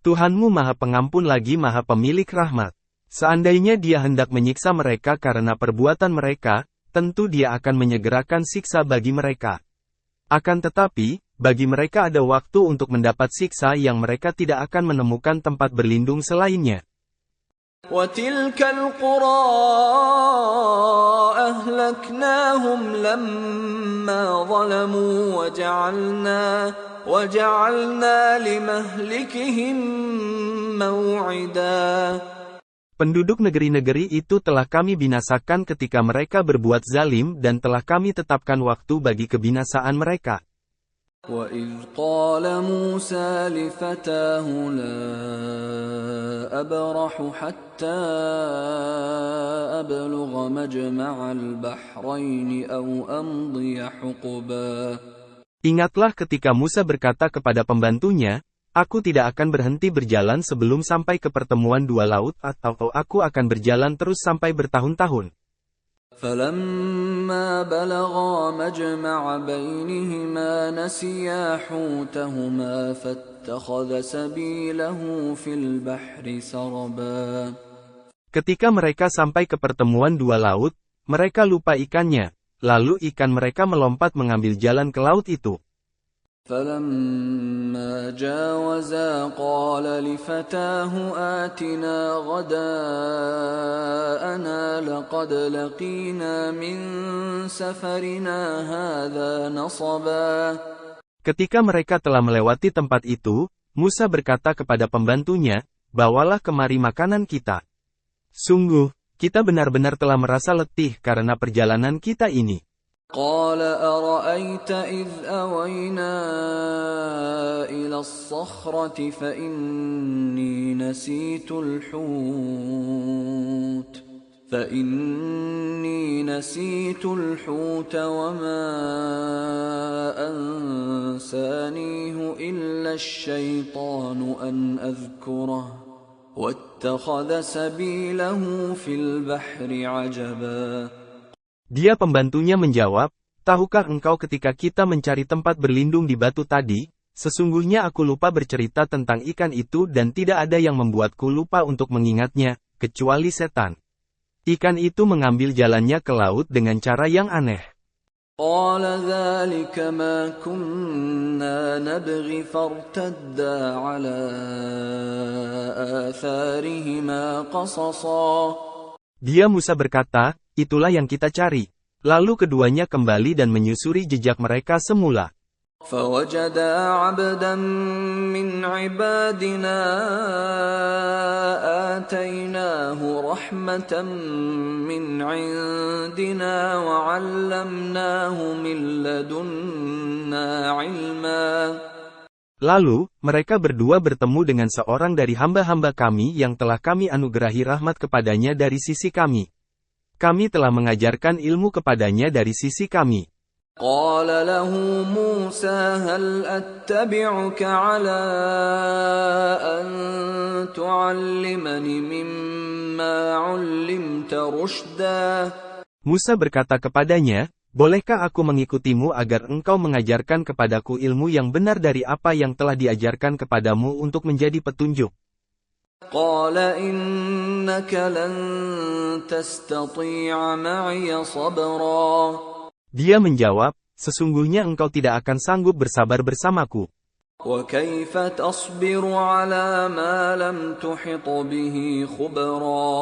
Tuhanmu Maha Pengampun lagi Maha Pemilik Rahmat. Seandainya Dia hendak menyiksa mereka karena perbuatan mereka, tentu Dia akan menyegerakan siksa bagi mereka. Akan tetapi, bagi mereka ada waktu untuk mendapat siksa yang mereka tidak akan menemukan tempat berlindung selainnya. وَتِلْكَ الْقُرَىٰ أَهْلَكْنَاهُمْ لَمَّا ظَلَمُوا وَجَعَلْنَا لِمَهْلِكِهِم مَّوْعِدًا. Penduduk negeri-negeri itu telah kami binasakan ketika mereka berbuat zalim dan telah kami tetapkan waktu bagi kebinasaan mereka. وَإِذْ قَالَ مُوسَىٰ لِفَتَاهُ لَا أَبْرَحُ حَتَّىٰ أَبْلُغَ مَجْمَعَ الْبَحْرَيْنِ أَوْ أَمْضِيَ حُقُبًا. Ingatlah ketika Musa berkata kepada pembantunya, "Aku tidak akan berhenti berjalan sebelum sampai ke pertemuan dua laut atau aku akan berjalan terus sampai bertahun-tahun." فَلَمَّا بَلَغَا مَجْمَعَ بَيْنِهِمَا نَسِيَا حُوتَهُمَا فَاتَّخَذَ سَبِيلَهُ فِي الْبَحْرِ سَرَبًا. Ketika mereka sampai ke pertemuan dua laut, mereka lupa ikannya, lalu ikan mereka melompat mengambil jalan ke laut itu. فَلَمَّا جَاوَزَا قَالَ لِفَتَاهُ آتِنَا غَدَاءَنَا لَقَدْ لَقِينَا مِنْ سَفَرِنَا هَذَا نَصَبًا. Ketika mereka telah melewati tempat itu, Musa berkata kepada pembantunya, "Bawalah kemari makanan kita. Sungguh, kita benar-benar telah merasa letih karena perjalanan kita ini." قال أرأيت إذ أوينا إلى الصخرة فإني نسيت الحوت وما أنسانيه إلا الشيطان أن أذكره واتخذ سبيله في البحر عجبا. Dia pembantunya menjawab, "Tahukah engkau ketika kita mencari tempat berlindung di batu tadi, sesungguhnya aku lupa bercerita tentang ikan itu dan tidak ada yang membuatku lupa untuk mengingatnya, kecuali setan. Ikan itu mengambil jalannya ke laut dengan cara yang aneh." قال ذلك ما كنا نبغي فارتدا على آثارهما قصصا. Dia Musa berkata, "Itulah yang kita cari." Lalu keduanya kembali dan menyusuri jejak mereka semula. فوجدا عبدا من عبادنا آتيناه رحمة من عندنا وعلمناه من لدنا علما. Lalu, mereka berdua bertemu dengan seorang dari hamba-hamba kami yang telah kami anugerahi rahmat kepadanya dari sisi kami. Kami telah mengajarkan ilmu kepadanya dari sisi kami. قال له موسى هل أتبعك على أن تعلمني مما علمت رشدا. Musa berkata kepadanya, "Bolehkah aku mengikutimu agar engkau mengajarkan kepadaku ilmu yang benar dari apa yang telah diajarkan kepadamu untuk menjadi petunjuk?" قال إنك لن تستطيع معي صبرا. Dia menjawab, "Sesungguhnya engkau tidak akan sanggup bersabar bersamaku. وكيف تصبر على ما لم تحط به خبرا.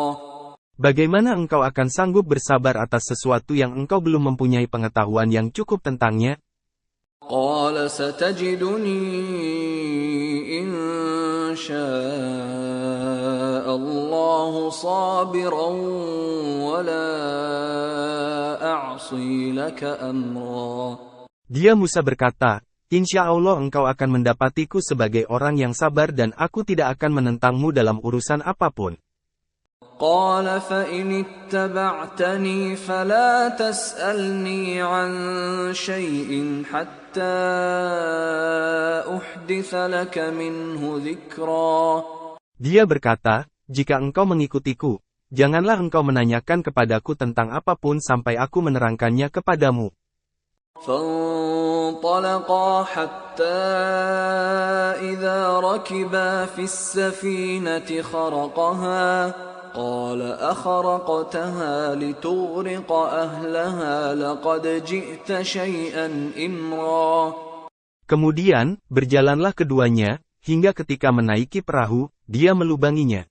Bagaimana engkau akan sanggup bersabar atas sesuatu yang engkau belum mempunyai pengetahuan yang cukup tentangnya?" قال ستجدني إن شاء الله صابرا ولا أعصي لك أمرا. Dia Musa berkata, "Insya Allah engkau akan mendapatiku sebagai orang yang sabar dan aku tidak akan menentangmu dalam urusan apapun." قال فإن اتبعتني فلا تسألني عن شيء حتى أحدث لك منه ذكرا. Dia berkata, "Jika engkau mengikutiku, janganlah engkau menanyakan kepadaku tentang apapun sampai aku menerangkannya kepadamu." فانظر فانطلقا حتى إذا ركبا في السفينة خرقها قال أخرقتها لتغرق أهلها لقد جئت شيئا إمرا. Kemudian, berjalanlah keduanya, hingga ketika menaiki perahu, dia melubanginya.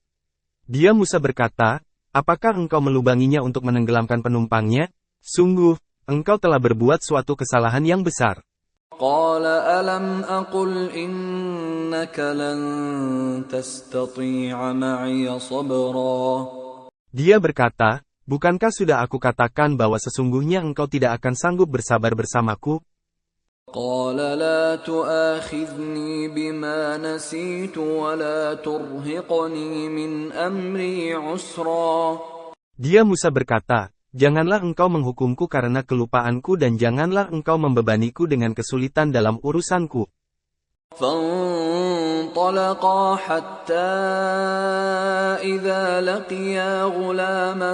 Dia Musa berkata, apakah engkau melubanginya untuk menenggelamkan penumpangnya? Sungguh, engkau telah berbuat suatu kesalahan yang besar. قال ألم أقل إنك لن تستطيع معي صبرا. Dia berkata, bukankah sudah aku katakan bahwa sesungguhnya engkau tidak akan sanggup bersabar bersamaku? قال لا تؤاخذني بما نسيت ولا ترهقني من أمري عسرا. Dia Musa berkata, janganlah engkau menghukumku karena kelupaanku dan janganlah engkau membebaniku dengan kesulitan dalam urusanku. فانطلقا حتى إذا لقيا غلاما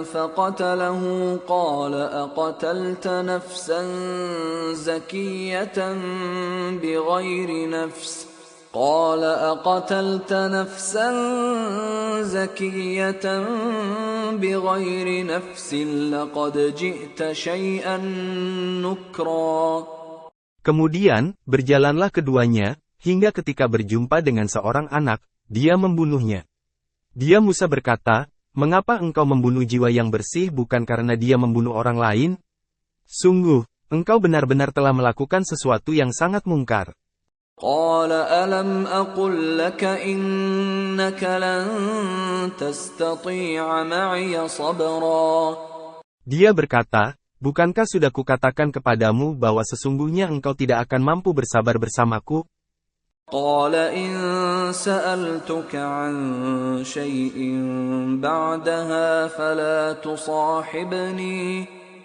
فقتله قال أقتلت نفسا زكية بغير نفس قال أقتلت نفسا زكية بغير نفس لقد جئت شيئا نكرا. Kemudian, berjalanlah keduanya, hingga ketika berjumpa dengan seorang anak, dia membunuhnya. Dia Musa berkata, mengapa engkau membunuh jiwa yang bersih bukan karena dia membunuh orang lain? Sungguh, engkau benar-benar telah melakukan sesuatu yang sangat mungkar. قال ألم أقل لك إنك لن تستطيع معي صبرا. Dia berkata, bukankah sudah kukatakan kepadamu bahwa sesungguhnya engkau tidak akan mampu bersabar bersamaku? قال إن سألتك عن شيء بعدها فلا تصاحبني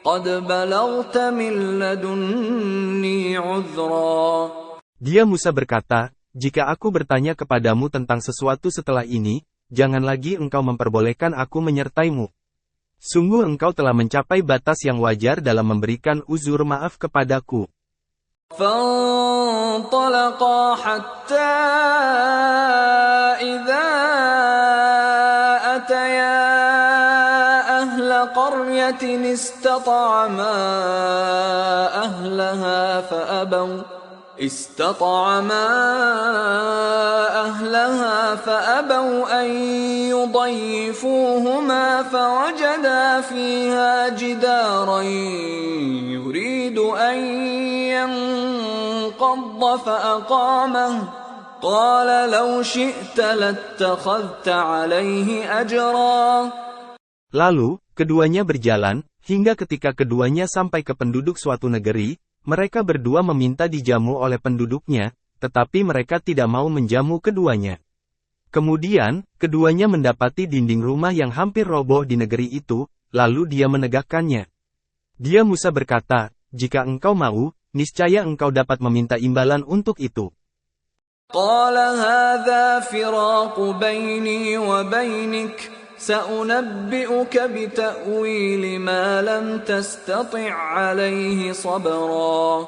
قد بلغت من لدني عذرا. Dia Musa berkata, jika aku bertanya kepadamu tentang sesuatu setelah ini, jangan lagi engkau memperbolehkan aku menyertaimu. Sungguh engkau telah mencapai batas yang wajar dalam memberikan uzur maaf kepadaku. فانطلقا حتى إذا أتيا أهل قرية استطعما أهلها فأبوا أن يضيفوهما فوجدا فيها جدارا يريد أن ينقض فأقامه قال لو شئت لاتخذت عليه أجرا. Lalu, keduanya berjalan, hingga ketika keduanya sampai ke penduduk suatu negeri, mereka berdua meminta dijamu oleh penduduknya, tetapi mereka tidak mau menjamu keduanya. Kemudian, keduanya mendapati dinding rumah yang hampir roboh di negeri itu, lalu dia menegakkannya. Dia Musa berkata, jika engkau mau, niscaya engkau dapat meminta imbalan untuk itu. قال هذا فراق بيني وبينك سأنبئك بتأويل ما لم تستطع عليه صبرا.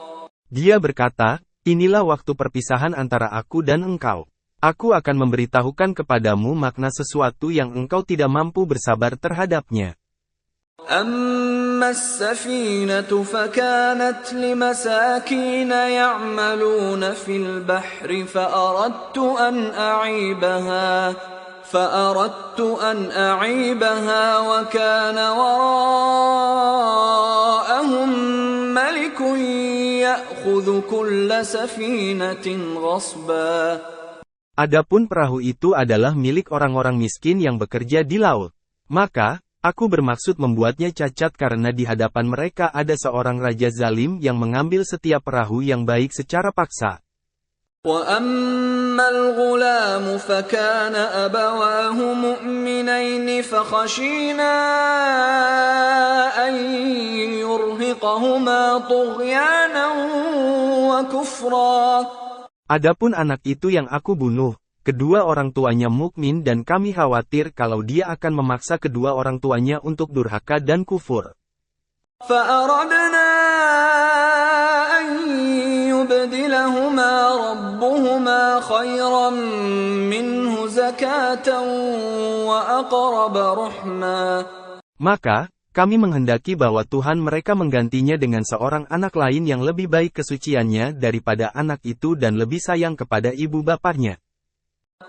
Dia berkata, inilah waktu perpisahan antara aku dan engkau. Aku akan memberitahukan kepadamu makna sesuatu yang engkau tidak mampu bersabar terhadapnya. أما السفينة فكانت لمساكين يعملون في البحر فأردت أن أعيبها وكان وراءهم ملك يأخذ كل سفينة غصبا. Adapun perahu itu adalah milik orang-orang miskin yang bekerja di laut. Maka, aku bermaksud membuatnya cacat karena di hadapan mereka ada seorang raja zalim yang mengambil setiap perahu yang baik secara paksa. وَأَمَّا الْغُلَامُ فَكَانَ أَبَوَاهُ مُؤْمِنَيْنِ فَخَشِينَا أَن يُرْهِقَهُمَا طُغْيَانًا وَكُفْرًا. Adapun anak itu yang aku bunuh, kedua orang tuanya mukmin dan kami khawatir kalau dia akan memaksa kedua orang tuanya untuk durhaka dan kufur. فَأَرَدْنَا أَن خيرا منه زكاة وأقرب رحما. Maka, kami menghendaki bahwa Tuhan mereka menggantinya dengan seorang anak lain yang lebih baik kesuciannya daripada anak itu dan lebih sayang kepada ibu bapaknya.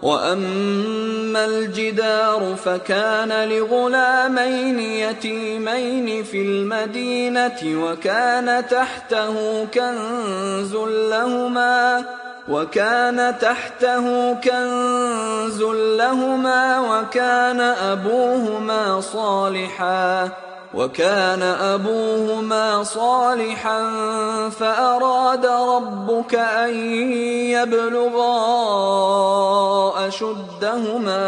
وَأَمَّا الْجِدَارُ فَكَانَ لِغُلَامَيْنِ يَتِيمَيْنِ فِي الْمَدِينَةِ وَكَانَ تَحْتَهُ كَنزٌ لَّهُمَا وكان أبوهما صالحا فأراد ربك أن يبلغا أشدهما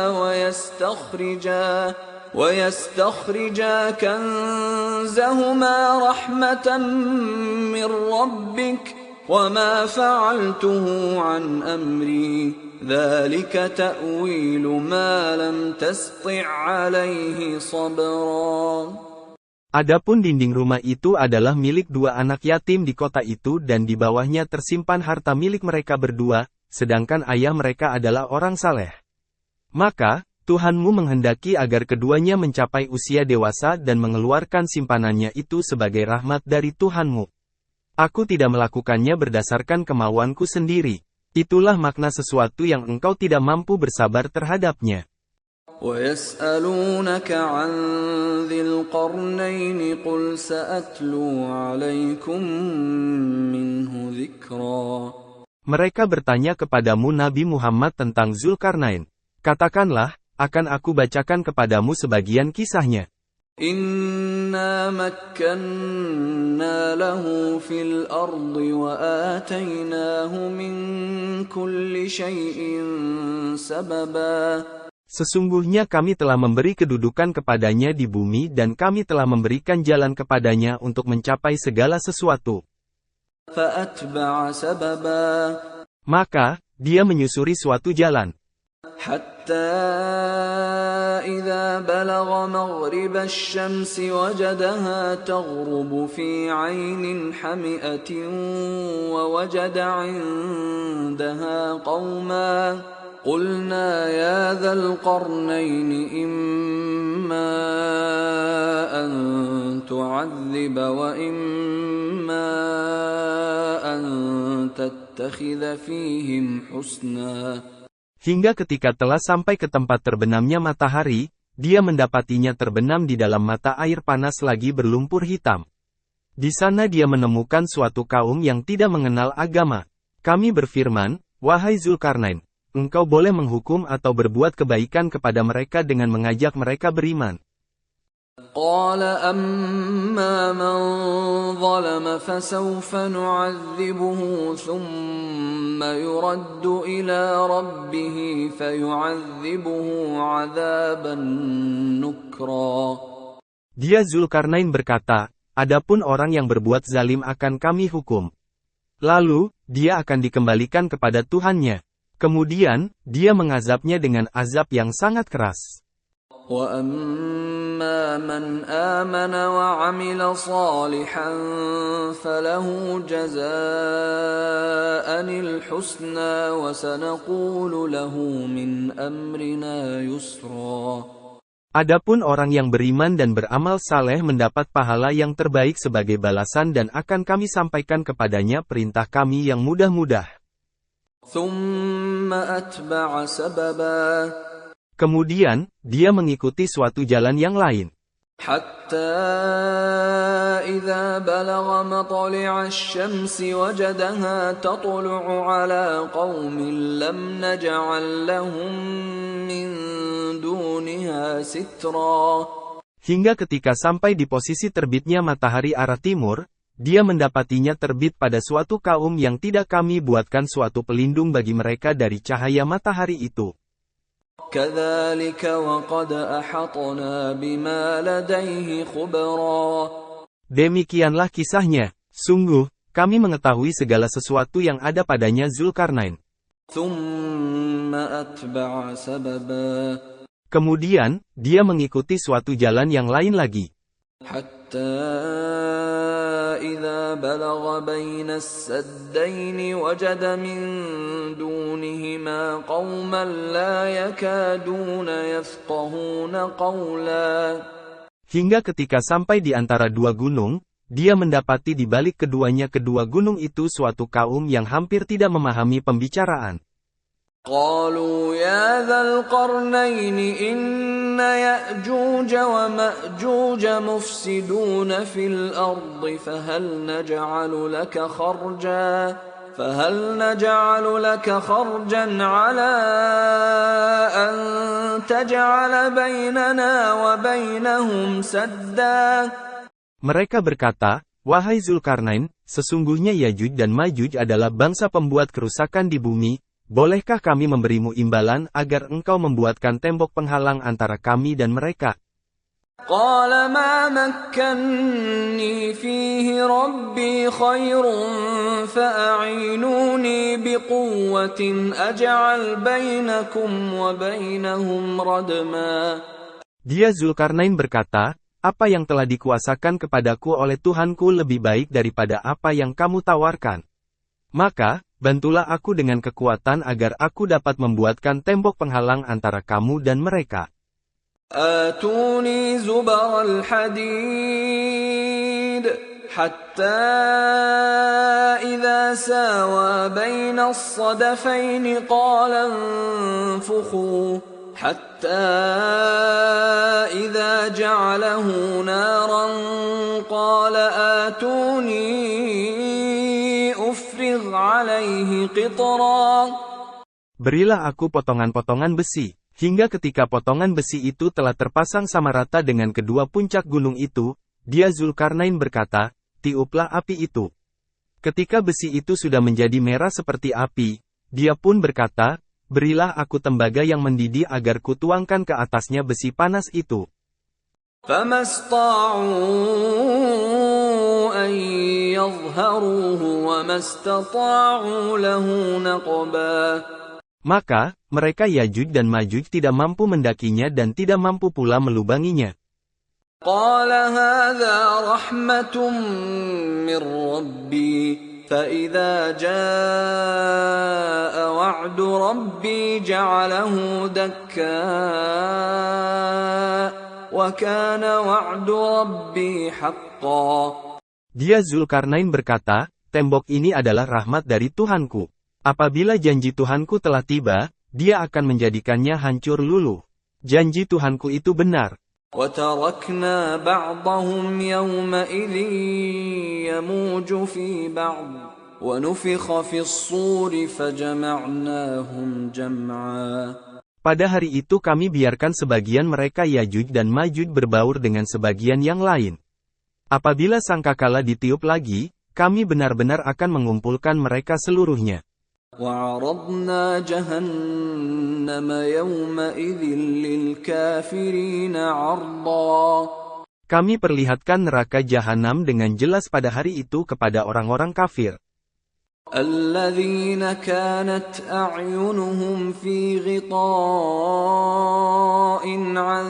ويستخرجا كنزهما رحمة من ربك وما فعلته عن أمري ذلك تأويل ما لم تسطع عليه صبرا. Adapun dinding rumah itu adalah milik dua anak yatim di kota itu dan di bawahnya tersimpan harta milik mereka berdua, sedangkan ayah mereka adalah orang saleh. Maka, Tuhanmu menghendaki agar keduanya mencapai usia dewasa dan mengeluarkan simpanannya itu sebagai rahmat dari Tuhanmu. Aku tidak melakukannya berdasarkan kemauanku sendiri. Itulah makna sesuatu yang engkau tidak mampu bersabar terhadapnya. وَيَسْأَلُونَكَ عَنْ ذِي الْقَرْنَيْنِ قُلْ سَأَتْلُو عَلَيْكُمْ مِنْهُ ذِكْرًا. Mereka bertanya kepadamu Nabi Muhammad tentang Zulkarnain. Katakanlah, akan aku bacakan kepadamu sebagian kisahnya. إِنَّا مَكَّنَّا لَهُ فِي الْأَرْضِ وَآتَيْنَاهُ مِنْ كُلِّ شَيْءٍ سَبَبًا. Sesungguhnya kami telah memberi kedudukan kepadanya di bumi dan kami telah memberikan jalan kepadanya untuk mencapai segala sesuatu. فَأَتْبَعَ سَبَبًا. Maka, dia menyusuri suatu jalan. حَتَّى إِذَا بَلَغَ مَغْرِبَ الشَّمْسِ وَجَدَهَا تَغْرُبُ فِي عَيْنٍ حَمِئَةٍ وَوَجَدَ عِندَهَا قَوْمًا قُلْنَا يَا ذَا الْقَرْنَيْنِ إِمَّا أَن تُعَذِّبَ وَإِمَّا أَن تَتَّخِذَ فِيهِمْ حُسْنًا. Hingga ketika telah sampai ke tempat terbenamnya matahari, dia mendapatinya terbenam di dalam mata air panas lagi berlumpur hitam. Di sana dia menemukan suatu kaum yang tidak mengenal agama. Kami berfirman, wahai Zulkarnain, engkau boleh menghukum atau berbuat kebaikan kepada mereka dengan mengajak mereka beriman. قال أما من ظلم فسوف نعذبه ثم يرد إلى ربه فيعذبه عذابا نكرا. Dia Zulkarnain berkata, adapun orang yang berbuat zalim akan kami hukum. Lalu, dia akan dikembalikan kepada Tuhannya. Kemudian, dia mengazabnya dengan azab yang sangat keras. وَأَمَّا مَنْ آمَنَ وَعَمِلَ صَالِحًا فَلَهُ جَزَاءً الْحُسْنَى وَسَنَقُولُ لَهُ مِنْ أَمْرِنَا يُسْرًا. Adapun orang yang beriman dan beramal saleh mendapat pahala yang terbaik sebagai balasan dan akan kami sampaikan kepadanya perintah kami yang mudah-mudah. ثُمَّ أَتْبَعَ سَبَبًا. Kemudian, dia mengikuti suatu jalan yang lain. حَتَّى إِذَا بَلَغَ مَطْلِعَ الشَّمْسِ وَجَدَهَا تَطْلُعُ عَلَى قَوْمٍ لَّمْ نَجْعَل لَّهُم مِّن دُونِهَا سِتْرًا. Hingga ketika sampai di posisi terbitnya matahari arah timur, dia mendapatinya terbit pada suatu kaum yang tidak kami buatkan suatu pelindung bagi mereka dari cahaya matahari itu. كَذَلِكَ وَقَدْ أَحَطْنَا بِمَا لَدَيْهِ خُبْرًا. Demikianlah kisahnya. Sungguh, kami mengetahui segala sesuatu yang ada padanya Zulkarnain. ثُمَّ أَتْبَعَ سَبَبًا. Kemudian, dia mengikuti suatu jalan yang lain lagi. حَتَّى إذا بلغ بين السدين وجد من دونهما قوما لا يكادون يفقهون قولا. Hingga ketika sampai di antara dua gunung, dia mendapati di balik keduanya kedua gunung itu suatu kaum yang hampir tidak memahami pembicaraan. قالوا يا ذا القرنين إن يأجوج ومأجوج مفسدون في الأرض فهل نجعل لك خرجا على أن تجعل بيننا وبينهم سدا. Mereka berkata, "Wahai Zulkarnain, sesungguhnya Yajuj dan Majuj adalah bangsa pembuat kerusakan di bumi. Bolehkah kami memberimu imbalan agar engkau membuatkan tembok penghalang antara kami dan mereka?" قال ما مكني فيه ربي خير فأعينوني بقوة أجعل بينكم وبينهم ردما. Dia Zulkarnain berkata, "Apa yang telah dikuasakan kepadaku oleh Tuhanku lebih baik daripada apa yang kamu tawarkan. Maka, bantulah aku dengan kekuatan agar aku dapat membuatkan tembok penghalang antara kamu dan mereka." آتوني زبر الحديد حتى إذا ساوى بين الصدفين قال انفخوا حتى إذا جعله نارا قال آتوني أفرغ عليه قطرا. Berilah aku potongan-potongan besi. Hingga ketika potongan besi itu telah terpasang sama rata dengan kedua puncak gunung itu, dia Zulkarnain berkata, "Tiuplah api itu." Ketika besi itu sudah menjadi merah seperti api, dia pun berkata, "Berilah aku tembaga yang mendidih agar kutuangkan ke atasnya besi panas itu." فما استطاعوا أن يظهروه وما استطاعوا له نقبا. Maka, mereka Yajuj dan Majuj tidak mampu mendakinya dan tidak mampu pula melubanginya. قال هذا رحمة من ربي فإذا جاء وعد ربي جعله دكا وكان وعد ربي حقا. Dia Zulkarnain berkata, "Tembok ini adalah rahmat dari Tuhanku. Apabila janji Tuhanku telah tiba, dia akan menjadikannya hancur luluh. Janji Tuhanku itu benar." وَتَرَكْنَا بَعْضَهُمْ يَوْمَئِذٍ يَمُوجُ فِي بَعْضٍ وَنُفِخَ فِي الصُّورِ فَجَمَعْنَاهُمْ جَمْعًا. Pada hari itu kami biarkan sebagian mereka Yajuj dan Majuj berbaur dengan sebagian yang lain. Apabila sangkakala ditiup lagi, kami benar-benar akan mengumpulkan mereka seluruhnya. وَعَرَضْنَا جَهَنَّمَ يَوْمَئِذٍ لِلْكَافِرِينَ عَرْضًا. Kami perlihatkan neraka jahanam dengan jelas pada hari itu kepada orang-orang kafir. الَّذِينَ كَانَتْ أَعْيُنُهُمْ فِي غِطَاءٍ عَنْ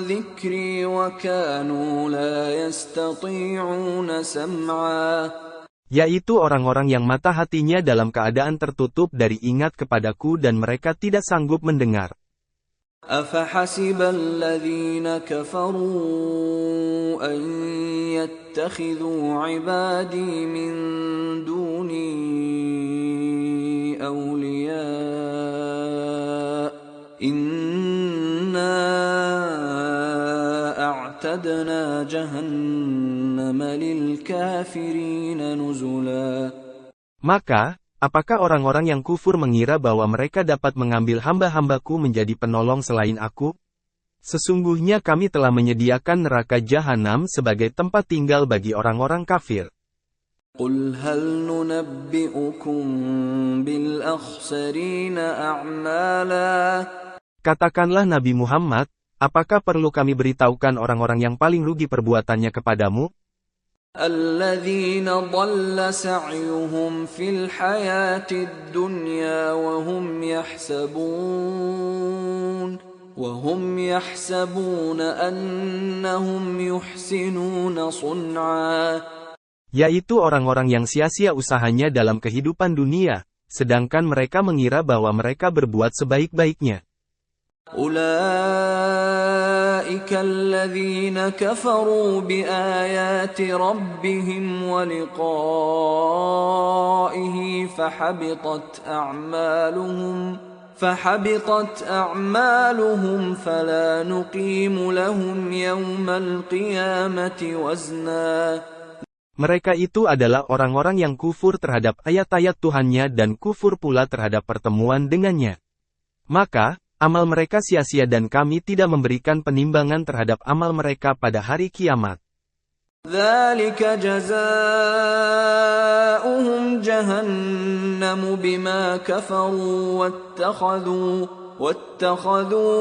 ذِكْرِي وَكَانُوا لَا يَسْتَطِيعُونَ سَمْعًا. Yaitu orang-orang yang mata hatinya dalam keadaan tertutup dari ingat kepadaku dan mereka tidak sanggup mendengar. أَفَحَسِبَ الَّذِينَ كَفَرُوا أَن يَتَّخِذُوا عِبَادِي مِن دُونِي أَوْلِيَاءَ إِنَّا أَعْتَدْنَا جَهَنَّمَ لِلْكَافِرِينَ نُزُلًا. Maka, apakah orang-orang yang kufur mengira bahwa mereka dapat mengambil hamba-hambaku menjadi penolong selain aku? Sesungguhnya kami telah menyediakan neraka jahanam sebagai tempat tinggal bagi orang-orang kafir. قُلْ هَلْ نُنَبِّئُكُم بِالْأَخْسَرِينَ أَعْمَالًا. Katakanlah Nabi Muhammad, apakah perlu kami beritahukan orang-orang yang paling rugi perbuatannya kepadamu? الَّذِينَ ضَلَّ سَعْيُهُمْ فِي الْحَيَاةِ الدُّنْيَا وَهُمْ يَحْسَبُونَ أَنَّهُمْ يُحْسِنُونَ صُنْعًا. Yaitu orang-orang yang sia-sia usahanya dalam kehidupan dunia, sedangkan mereka mengira bahwa mereka berbuat sebaik-baiknya. أولئك الذين كفروا بآيات ربهم ولقائه فحبطت أعمالهم فلا نقيم لهم يوم القيامة وزنا. Mereka itu adalah orang-orang yang kufur terhadap ayat-ayat Tuhannya dan kufur pula terhadap pertemuan dengannya. Maka, amal mereka sia-sia dan kami tidak memberikan penimbangan terhadap amal mereka pada hari kiamat. ذلك جزاؤهم جهنم بما كفروا واتخذوا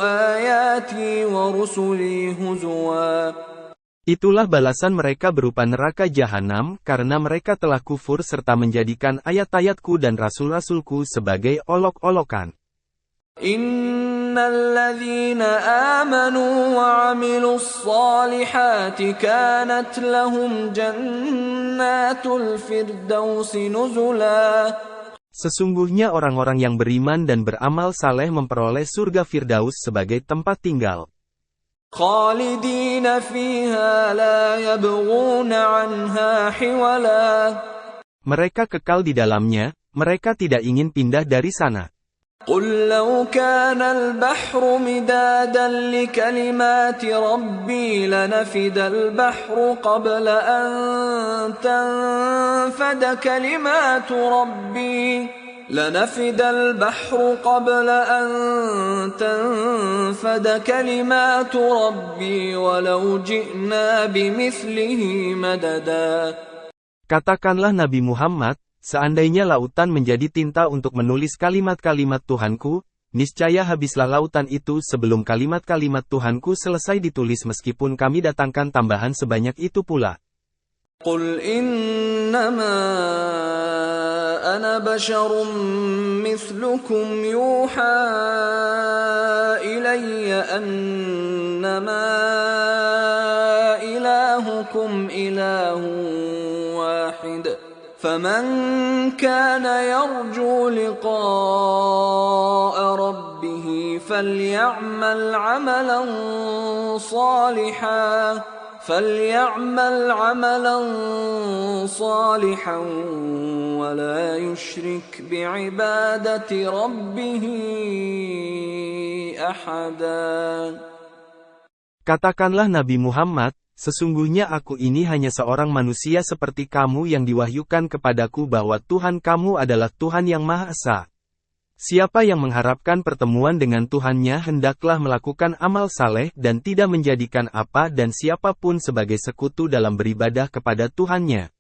آياتي ورسلي هزوا. Itulah balasan mereka berupa neraka jahanam karena mereka telah kufur serta menjadikan ayat-ayatku dan rasul-rasulku sebagai olok-olokan. Innal ladzina amanu wa 'amilus solihati kanat lahum jannatul firdausi nuzula. Sesungguhnya orang-orang yang beriman dan beramal saleh memperoleh surga Firdaus sebagai tempat tinggal. Khalidina fiha la yabghuna 'anha hiwala. Mereka kekal di dalamnya, mereka tidak ingin pindah dari sana. Qul law kana al-bahru midadan li kalimati rabbi lanafida al-bahru qabla an tanfada kalimatu rabbi. لنفد البحر قبل أن تنفد كلمات ربي ولو جئنا بمثله مددا. Katakanlah Nabi Muhammad, seandainya lautan menjadi tinta untuk menulis kalimat-kalimat Tuhanku, niscaya habislah lautan itu sebelum kalimat-kalimat Tuhanku selesai ditulis meskipun kami datangkan tambahan sebanyak itu pula. Qul innama ana basyarum mithlukum yuha ilayya annama ilahukum ilahun wahid. فمن كان يرجو لقاء ربه فليعمل عملا صالحا ولا يشرك بعبادة ربه أحدا. Katakanlah Nabi Muhammad, sesungguhnya aku ini hanya seorang manusia seperti kamu yang diwahyukan kepadaku bahwa Tuhan kamu adalah Tuhan yang Maha Esa. Siapa yang mengharapkan pertemuan dengan Tuhannya hendaklah melakukan amal saleh dan tidak menjadikan apa dan siapapun sebagai sekutu dalam beribadah kepada Tuhannya.